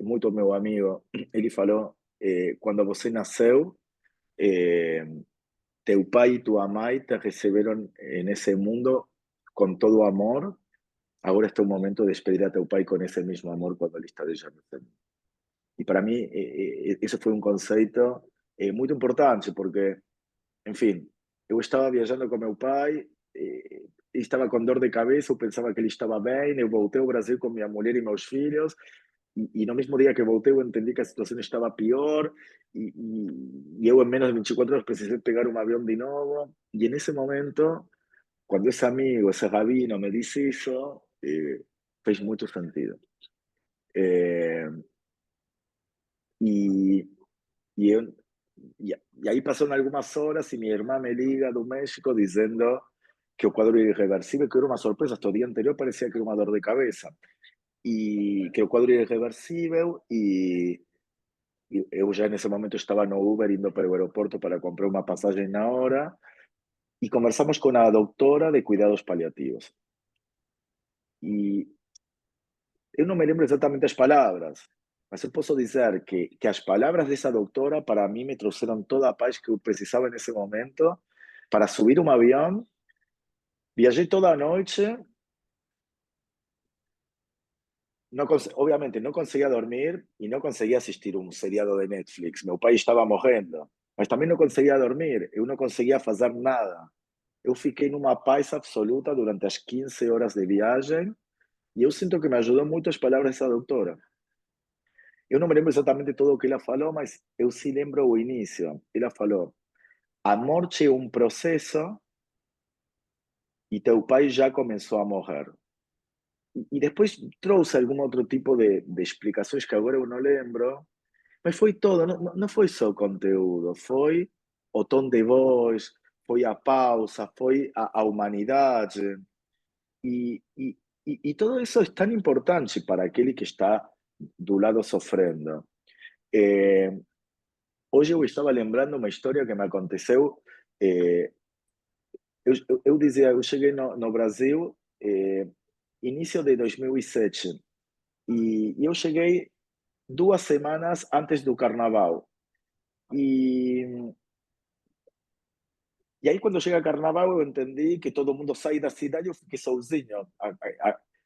muito meu amigo, ele falou, quando você nasceu, teu pai e tua mãe te receberam nesse mundo com todo o amor. Agora está o momento de despedir a teu pai com esse mesmo amor quando ele está deixando esse mundo. E para mim, esse foi um conceito muito importante, porque, enfim, eu estava viajando com meu pai, estava com dor de cabeça, eu pensava que ele estava bem, eu voltei ao Brasil com minha mulher e meus filhos, e no mesmo dia que voltei eu entendi que a situação estava pior, e eu em menos de 24 horas precisei pegar um avião de novo, e nesse momento, quando esse amigo, esse rabino me disse isso, fez muito sentido. E, e, eu, e aí passaram algumas horas e minha irmã me liga do México dizendo que o quadro era irreversível, que era uma surpresa. Hasta o dia anterior parecia que era uma dor de cabeça. E que o quadro era irreversível e eu já nesse momento estava no Uber indo para o aeroporto para comprar uma passagem na hora e conversamos com a doutora de cuidados paliativos. E eu não me lembro exatamente as palavras, mas eu posso dizer que as palavras dessa doutora para mim me trouxeram toda a paz que eu precisava nesse momento para subir um avião. Viajei toda a noite, obviamente não conseguia dormir e não conseguia assistir um seriado de Netflix. Meu pai estava morrendo, mas também não conseguia dormir, eu não conseguia fazer nada. Eu fiquei numa paz absoluta durante as 15 horas de viagem e eu sinto que me ajudou muito as palavras dessa doutora. Eu não me lembro exatamente tudo o que ela falou, mas eu sim lembro o início. Ela falou: a morte é um processo e teu pai já começou a morrer. E depois trouxe algum outro tipo de explicações que agora eu não lembro, mas foi todo, não foi só conteúdo, foi o tom de voz, foi a pausa, foi a humanidade. E tudo isso é tão importante para aquele que está do lado sofrendo. Hoje eu estava lembrando uma história que me aconteceu. eh, eu dizia, eu cheguei no Brasil início de 2007 e eu cheguei 2 semanas antes do Carnaval. E, e aí quando chega Carnaval eu entendi que todo mundo sai da cidade, eu fiquei sozinho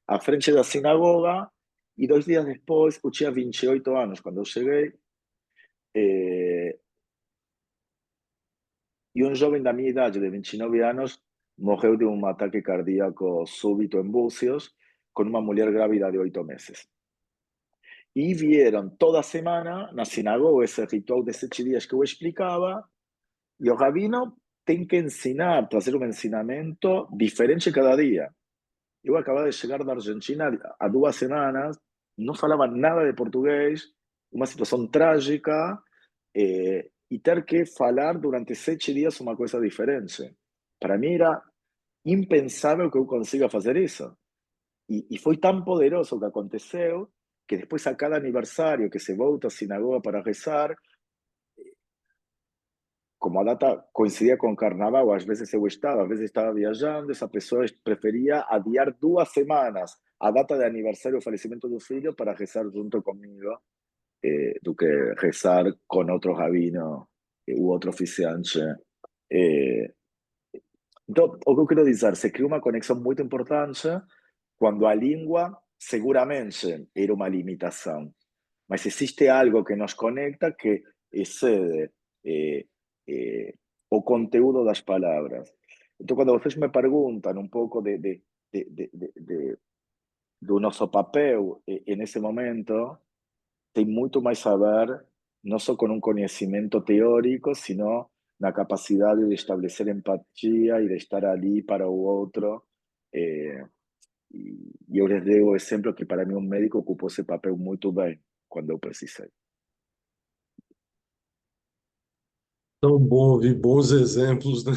à frente da sinagoga e 2 dias depois, eu tinha 28 anos quando eu cheguei, eh, e um jovem da minha idade, de 29 anos, morreu de um ataque cardíaco súbito em Búzios, com uma mulher grávida de 8 meses. E vieram toda semana na sinagoga esse ritual de 7 dias que eu explicava, e o rabino tem que ensinar, trazer um ensinamento diferente cada dia. Eu acabava de chegar da Argentina há 2 semanas, não falava nada de português, uma situação trágica, e ter que falar durante 7 dias uma coisa diferente. Para mim era impensável que eu consiga fazer isso. E foi tão poderoso o que aconteceu que depois a cada aniversário que se volta à sinagoga para rezar, como a data coincidia com carnaval, às vezes estava viajando, essa pessoa preferia adiar 2 semanas a data de aniversário do falecimento do filho para rezar junto comigo, do que rezar com outro rabino ou outro oficiante. Então, o que eu quero dizer, se cria uma conexão muito importante quando a língua seguramente era uma limitação, mas existe algo que nos conecta que excede eh, o conteúdo das palavras. Então, quando vocês me perguntam um pouco do nosso papel nesse momento, tem muito mais a ver, não só com um conhecimento teórico, sino na capacidade de estabelecer empatia e de estar ali para o outro. E eu les dei o exemplo que, para mim, um médico ocupou esse papel muito bem quando eu precisei. Tão bom ouvir bons exemplos, né?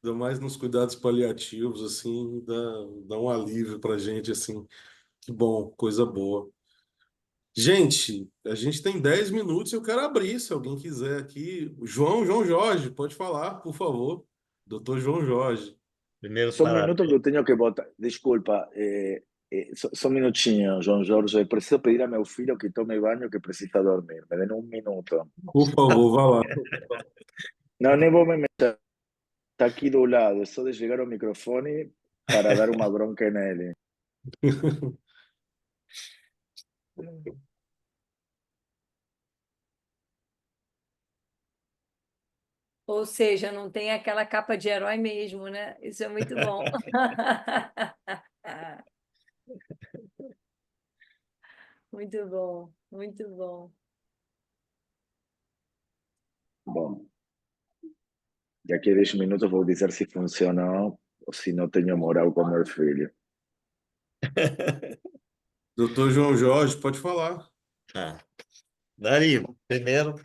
Ainda mais nos cuidados paliativos, assim, dá um alívio pra gente, assim. Que bom, coisa boa. Gente, a gente tem 10 minutos e eu quero abrir, se alguém quiser aqui. João Jorge, pode falar, por favor. Doutor João Jorge. Primeiro, Só um minuto que parabéns. eu tenho que botar. Desculpa, só um minutinho, João Jorge. Preciso pedir a meu filho que tome banho, que precisa dormir. Me dê um minuto. Por favor, vá lá. Não, nem vou me meter. Está aqui do lado. É só desligar o microfone para dar uma bronca nele. Ou seja, não tem aquela capa de herói mesmo, né? Isso é muito bom. Muito bom, muito bom. Bom, daqui a 10 minutos vou dizer se funcionou ou se não tenho moral com meu filho. Doutor João Jorge, pode falar. Ah, Dari, primeiro,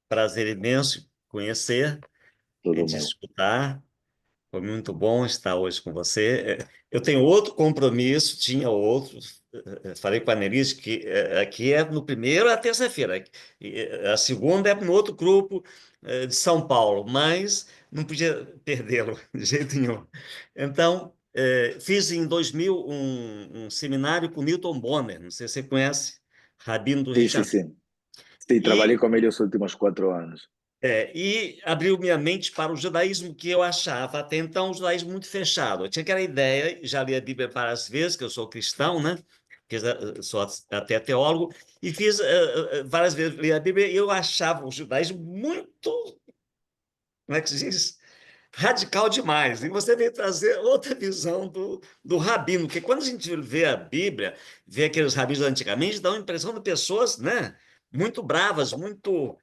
prazer imenso conhecer e Tudo te meu. escutar. Foi muito bom estar hoje com você. Eu tenho outro compromisso, tinha outro. Falei com a Annelise que aqui é no primeiro a terça-feira. A segunda é no outro grupo de São Paulo, mas não podia perdê-lo de jeito nenhum. Então, fiz em 2000 um seminário com Newton Bonner, não sei se você conhece, rabino do Rio Sim, de sim, Janeiro. sim. Sim, trabalhei E com ele os últimos 4 anos. e abriu minha mente para o judaísmo que eu achava até então um judaísmo muito fechado. Eu tinha aquela ideia, já li a Bíblia várias vezes, que eu sou cristão, né? Sou até teólogo, e fiz várias vezes li a Bíblia e eu achava o judaísmo muito, como é que se diz? Radical demais. E você veio trazer outra visão do rabino, porque quando a gente vê a Bíblia, vê aqueles rabinos antigamente, dá uma impressão de pessoas, né? Muito bravas, muito.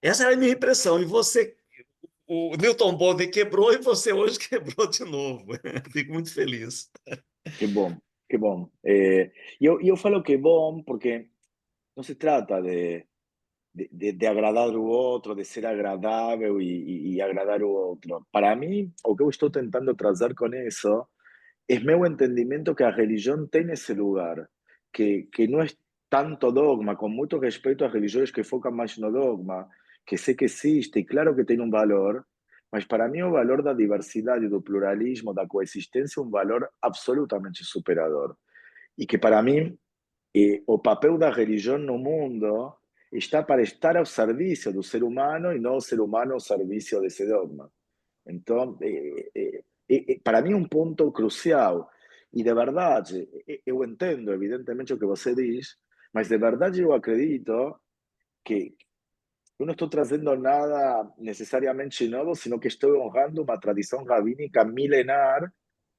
Essa era a minha impressão. E você, o Newton Bonner quebrou e você hoje quebrou de novo. Fico muito feliz. Que bom, que bom. Eu falo que bom porque não se trata de agradar o outro, de ser agradável e agradar o outro. Para mim, o que eu estou tentando trazer com isso é meu entendimento que a religião tem esse lugar, que não é tanto dogma, com muito respeito às religiões que focam mais no dogma, que sei que existe e claro que tem um valor, mas para mim o valor da diversidade, do pluralismo, da coexistência é um valor absolutamente superador. E que para mim o papel da religião no mundo está para estar ao serviço do ser humano e não o ser humano ao serviço desse dogma. Então, para mim, um ponto crucial. E de verdade, eu entendo, evidentemente, o que você diz, mas de verdade eu acredito que eu não estou trazendo nada necessariamente novo, sino que estou honrando uma tradição rabínica milenar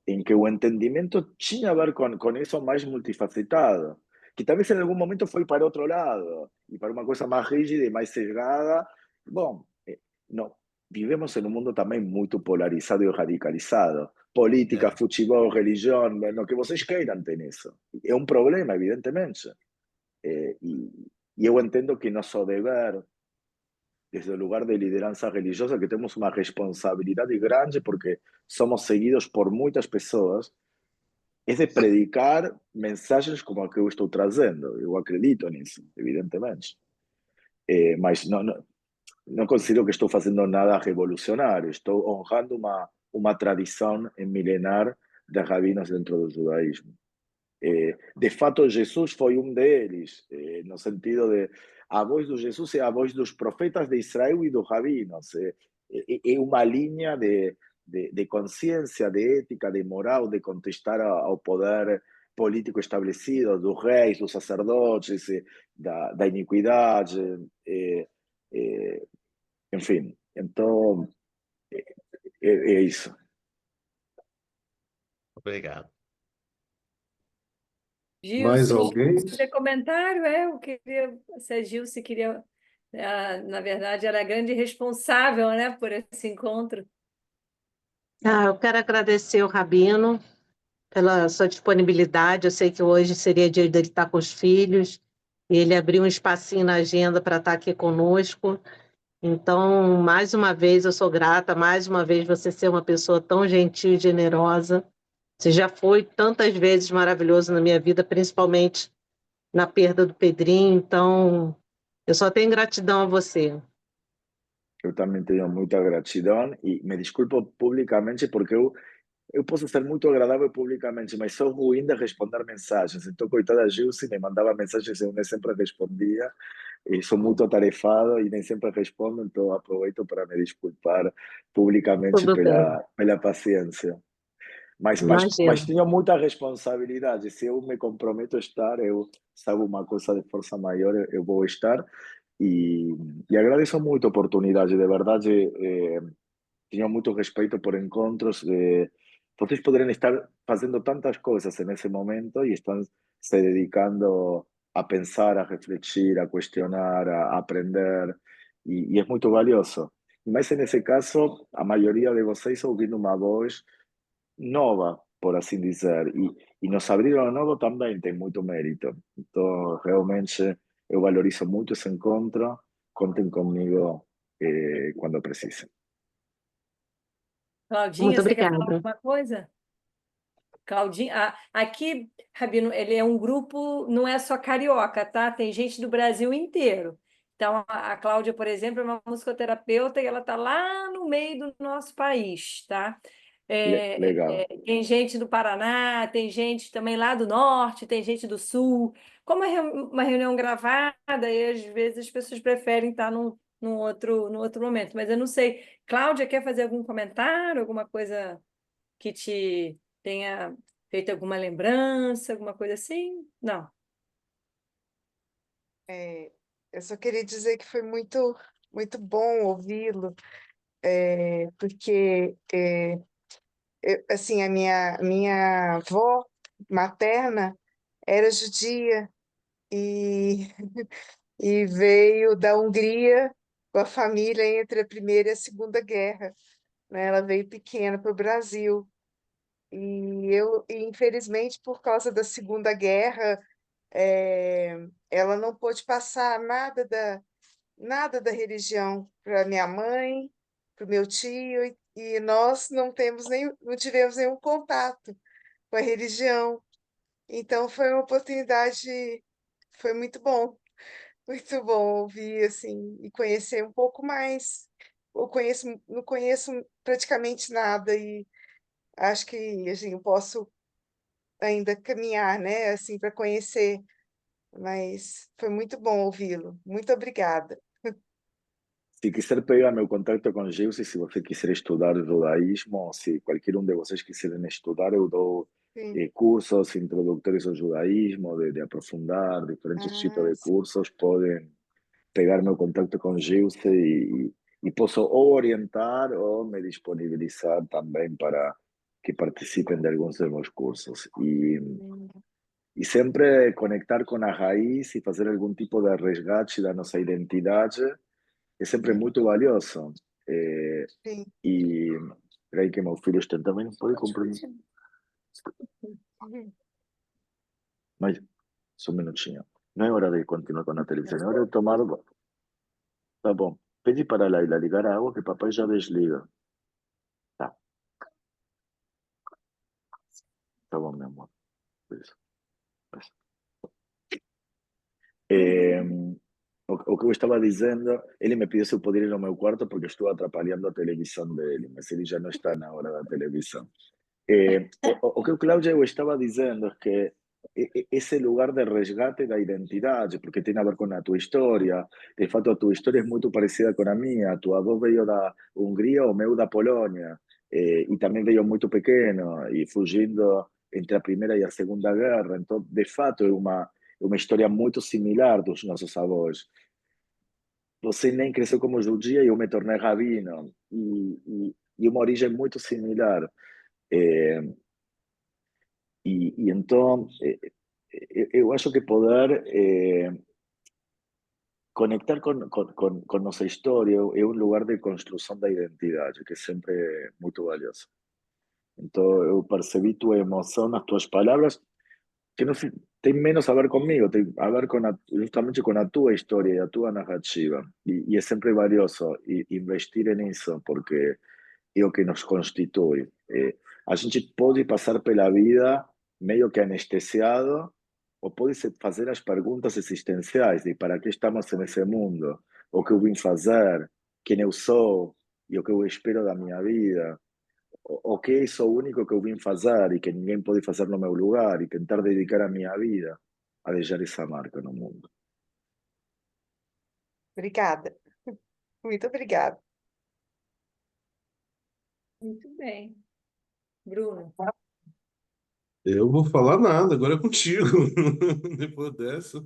em que o entendimento tinha a ver com isso mais multifacetado, que talvez em algum momento foi para outro lado, e para uma coisa mais rígida e mais sesgada. Bom, não, vivemos em um mundo também muito polarizado e radicalizado. Política, É, futebol, religião, no que vocês queiram tem isso. É um problema, evidentemente. E eu entendo que nosso dever, desde o lugar de liderança religiosa, que temos uma responsabilidade grande porque somos seguidos por muitas pessoas, é de predicar mensagens como a que eu estou trazendo. Eu acredito nisso, evidentemente. Mas não, não considero que estou fazendo nada revolucionário, estou honrando uma tradição milenar de rabinos dentro do judaísmo. De fato, Jesus foi deles, no sentido de a voz de Jesus é a voz dos profetas de Israel e dos rabinos. É uma linha de consciência, de ética, de moral, de contestar ao poder político estabelecido, dos reis, dos sacerdotes, da iniquidade, enfim. Então, é isso. Mais Gilson, alguém? você comentário, eu queria, se a Gilce queria, na verdade, era a grande responsável, né, por esse encontro. Eu quero agradecer o Rabino pela sua disponibilidade. Eu sei que hoje seria dia dele estar com os filhos, e ele abriu um espacinho na agenda para estar aqui conosco. Então, mais uma vez, eu sou grata, mais uma vez, você ser uma pessoa tão gentil e generosa. Você já foi tantas vezes maravilhoso na minha vida, principalmente na perda do Pedrinho. Então, eu só tenho gratidão a você. Eu também tenho muita gratidão e me desculpo publicamente porque eu posso ser muito agradável publicamente, mas sou ruim de responder mensagens. Então, coitada Gilce, me mandava mensagens e eu nem sempre respondia. E sou muito atarefado e nem sempre respondo, então aproveito para me desculpar publicamente Tudo bem, pela paciência. Mas imagino. tenho muita responsabilidade. Se eu me comprometo a estar, eu sabe uma coisa de força maior, eu vou estar. E agradeço muito a oportunidade, de verdade. Tenho muito respeito por encontros. Vocês poderem estar fazendo tantas coisas nesse momento e estão se dedicando a pensar, a refletir, a questionar, a aprender. E é muito valioso. Mas nesse caso, a maioria de vocês ouvindo uma voz nova, por assim dizer, e nos abriram a novo também tem muito mérito. Então, realmente, eu valorizo muito esse encontro. Contem comigo quando precisem. Claudinha, Muito você quer falar obrigada. alguma coisa? Claudinha, aqui, Rabino, ele é um grupo, não é só carioca, tá? Tem gente do Brasil inteiro. Então, a Cláudia, por exemplo, é uma musicoterapeuta e ela está lá no meio do nosso país, tá? Legal. Tem gente do Paraná, tem gente também lá do norte, tem gente do sul. Como é uma reunião gravada, e às vezes as pessoas preferem estar num outro momento. Mas eu não sei. Cláudia, quer fazer algum comentário, alguma coisa que te tenha feito alguma lembrança, alguma coisa assim? Não. Eu só queria dizer que foi muito bom ouvi-lo, porque assim, a minha avó materna era judia e, e veio da Hungria com a família entre a Primeira e a Segunda Guerra, né? Ela veio pequena para o Brasil. E infelizmente, por causa da Segunda Guerra, ela não pôde passar nada da religião para minha mãe, para o meu tio, e nós não tivemos nenhum contato com a religião. Então foi uma oportunidade, foi muito bom ouvir assim e conhecer um pouco mais. Não conheço praticamente nada e acho que assim, eu posso ainda caminhar, né, assim, para conhecer, mas foi muito bom ouvi-lo. Muito obrigada. Se quiser pegar meu contato com Gilce, se você quiser estudar judaísmo, se qualquer de vocês quiserem estudar, eu dou Sim. cursos introdutórios ao judaísmo, de aprofundar diferentes tipos de Sim. cursos. Podem pegar meu contato com Gilce e posso ou orientar ou me disponibilizar também para que participem de alguns de meus cursos. E sempre conectar com a raiz e fazer algum tipo de resgate da nossa identidade é sempre muito valioso. Sim. E peraí que meus filhos têm também, pode compreender. Mas só um minutinho. Não é hora de continuar com a televisão, é hora de tomar. Tá bom. Pede para Laila ligar a água que papai já desliga. Tá, tá bom, meu amor. Isso. É, o que eu estava dizendo, ele me pediu se eu poderia ir ao meu quarto porque estou atrapalhando a televisão dele, mas ele já não está na hora da televisão. O que o Cláudio eu estava dizendo é que esse lugar de resgate da identidade, porque tem a ver com a tua história, de fato a tua história é muito parecida com a minha, a tua avó veio da Hungria, o meu da Polônia, e também veio muito pequeno, e fugindo entre a Primeira e a Segunda Guerra, então de fato é uma história muito similar dos nossos avós. Você nem cresceu como judia e eu me tornei rabino, e uma origem muito similar. E então, eu acho que poder conectar com nossa história é um lugar de construção da identidade, que sempre é muito valioso. Então, eu percebi tua emoção nas tuas palavras, que não tem menos a ver comigo, tem a ver justamente com a tua história e a tua narrativa. E é sempre valioso investir nisso, porque é o que nos constitui. A gente pode passar pela vida meio que anestesiado, ou pode fazer as perguntas existenciais de para que estamos nesse mundo, o que eu vim fazer, quem eu sou e o que eu espero da minha vida, o que é isso único que eu vim fazer e que ninguém pode fazer no meu lugar, e tentar dedicar a minha vida a deixar essa marca no mundo. Obrigada. Muito obrigada. Muito bem. Bruno. Eu vou falar nada, agora é contigo. Depois dessa,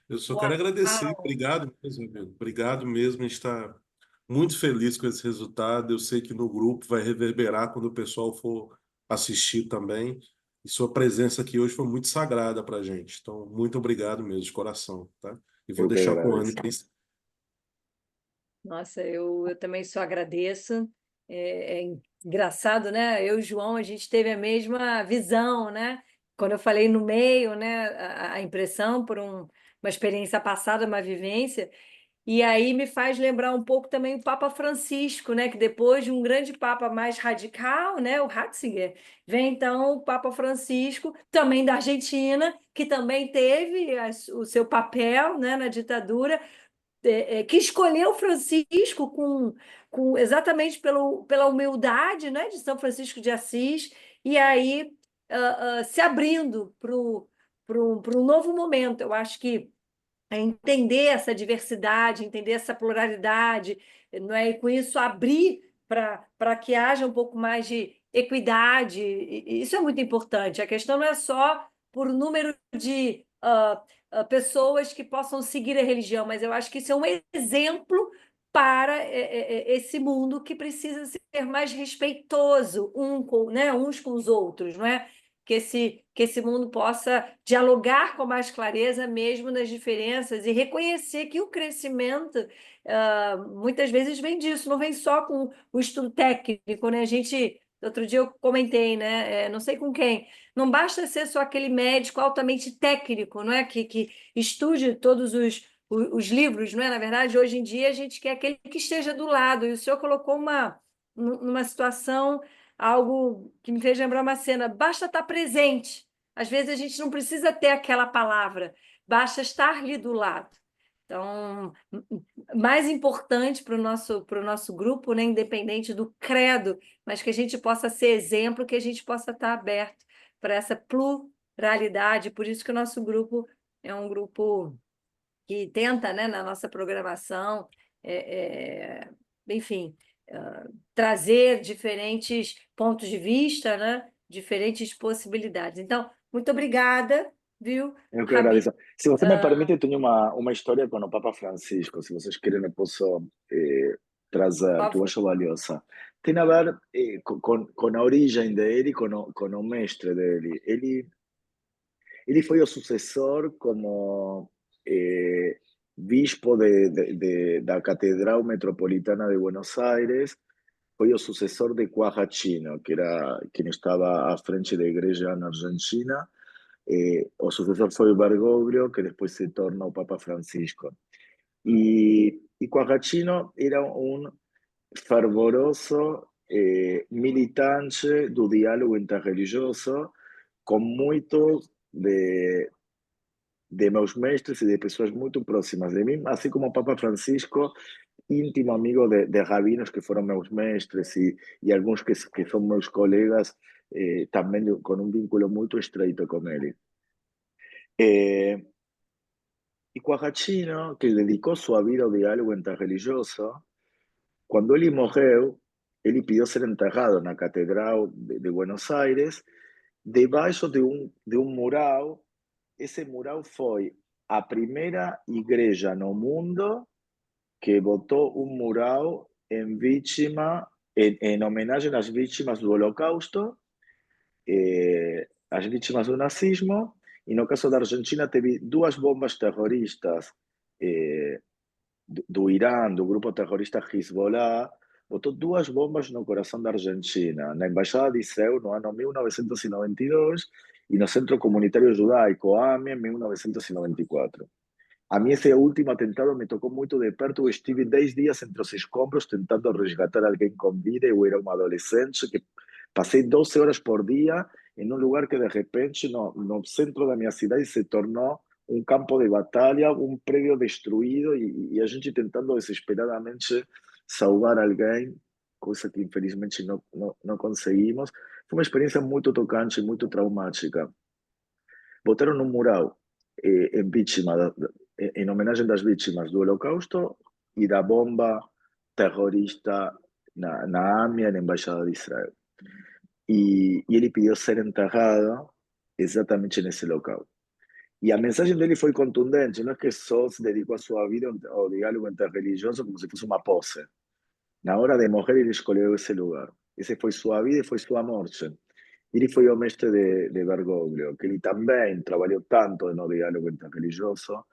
eu só quero agradecer. Uau! Obrigado mesmo, amigo. Obrigado mesmo. A gente está muito feliz com esse resultado. Eu sei que no grupo vai reverberar quando o pessoal for assistir também. E sua presença aqui hoje foi muito sagrada para a gente. Então, muito obrigado mesmo, de coração, tá? E vou Eu que deixar com a Ana. agradeço. Nossa, eu também só agradeço. É engraçado, né? Eu e o João, a gente teve a mesma visão, né? Quando eu falei no meio, né? A impressão por uma experiência passada, uma vivência. E aí me faz lembrar um pouco também o Papa Francisco, né? Que depois de um grande Papa mais radical, né? O Ratzinger, vem então o Papa Francisco, também da Argentina, que também teve o seu papel, né? Na ditadura, que escolheu Francisco exatamente pela humildade, né, de São Francisco de Assis, e aí se abrindo para um novo momento. Eu acho que entender essa diversidade, entender essa pluralidade, não é? E com isso abrir para que haja um pouco mais de equidade, isso é muito importante. A questão não é só por número de pessoas que possam seguir a religião, mas eu acho que isso é um exemplo para esse mundo que precisa ser mais respeitoso uns com os outros, não é? Que esse mundo possa dialogar com mais clareza mesmo nas diferenças e reconhecer que o crescimento muitas vezes vem disso, não vem só com o estudo técnico, né? Outro dia eu comentei, né? Não sei com quem, não basta ser só aquele médico altamente técnico, não é? Que estude todos os livros, não é? Na verdade, hoje em dia a gente quer aquele que esteja do lado, e o senhor colocou numa situação, algo que me fez lembrar uma cena, basta estar presente. Às vezes a gente não precisa ter aquela palavra, basta estar ali do lado. Então, mais importante para o nosso grupo, né, independente do credo, mas que a gente possa ser exemplo, que a gente possa estar aberto para essa pluralidade. Por isso que o nosso grupo é um grupo que tenta, né, na nossa programação, enfim, trazer diferentes pontos de vista, né, diferentes possibilidades. Então, muito obrigada, viu, Eu que Rabi? agradeço. Se você me permite, eu tenho uma história com o Papa Francisco. Se vocês querem, eu posso trazer, Por que eu favor. acho valiosa. Tem a ver com a origem dele, com o mestre dele. Ele foi o sucessor como bispo da Catedral Metropolitana de Buenos Aires. Foi o sucessor de Quajachino, que era quem estava à frente da igreja na Argentina. O sucesor foi Bergoglio, que depois se torna o Papa Francisco. E Quajachino era um fervoroso militante do diálogo interreligioso, com muito de meus mestres e de pessoas muito próximas de mim, assim como o Papa Francisco, íntimo amigo de rabinos que foram meus mestres e alguns que são meus colegas, também com um vínculo muito estreito com ele. E Quajachino, que dedicou sua vida ao diálogo interreligioso, quando ele morreu, ele pediu ser enterrado na Catedral de Buenos Aires, debaixo de um mural. Esse mural foi a primeira igreja no mundo que botou um mural em homenagem às vítimas do Holocausto, às vítimas do nazismo, e no caso da Argentina teve duas bombas terroristas do Irã, do grupo terrorista Hezbollah, botou duas bombas no coração da Argentina, na Embaixada de Israel no ano 1992 e no Centro Comunitário Judaico, AME, em 1994. A mim esse último atentado me tocou muito de perto. Eu estive 10 dias entre os escombros tentando resgatar alguém com vida. Eu era um adolescente que passei 12 horas por dia em um lugar que de repente no centro da minha cidade se tornou um campo de batalha, um prédio destruído e a gente tentando desesperadamente salvar alguém, coisa que infelizmente não conseguimos. Foi uma experiência muito tocante, muito traumática. Botaram um mural em homenagem das vítimas do Holocausto e da bomba terrorista na AMIA, na Embaixada de Israel. E ele pediu ser enterrado exatamente nesse local. E a mensagem dele foi contundente, não é que só se dedicou a sua vida ao diálogo interreligioso como se fosse uma pose. Na hora de morrer, ele escolheu esse lugar. Essa foi sua vida e foi sua morte. Ele foi o mestre de Bergoglio, que ele também trabalhou tanto no diálogo interreligioso,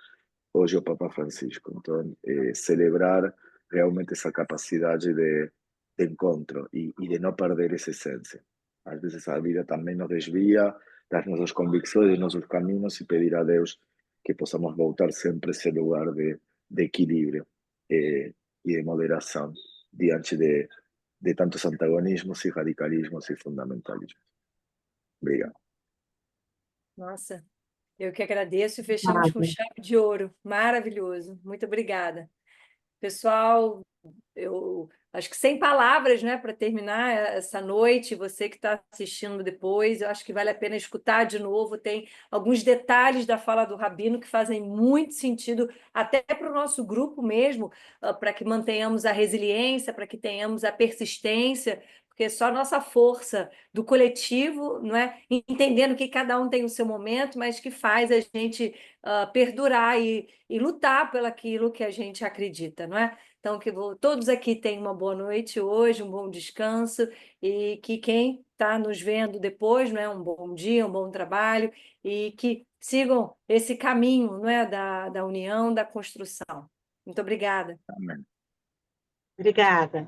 hoje o Papa Francisco. Então, celebrar realmente essa capacidade de encontro e de não perder essa essência. Às vezes a vida também nos desvia das nossas convicções, dos nossos caminhos e pedir a Deus que possamos voltar sempre a esse lugar de equilíbrio e de moderação diante de tantos antagonismos e radicalismos e fundamentalismos. Obrigado. Nossa, eu que agradeço e fechamos com chave de ouro. Maravilhoso. Muito obrigada. Pessoal, eu acho que sem palavras, né, para terminar essa noite, você que está assistindo depois, eu acho que vale a pena escutar de novo. Tem alguns detalhes da fala do Rabino que fazem muito sentido, até para o nosso grupo mesmo, para que mantenhamos a resiliência, para que tenhamos a persistência, porque só a nossa força do coletivo, não é? Entendendo que cada um tem o seu momento, mas que faz a gente perdurar e lutar pelo aquilo que a gente acredita, não é? Então, que todos aqui tenham uma boa noite hoje, um bom descanso, e que quem está nos vendo depois, não é, um bom dia, um bom trabalho, e que sigam esse caminho, não é, da união, da construção. Muito obrigada. Amém. Obrigada.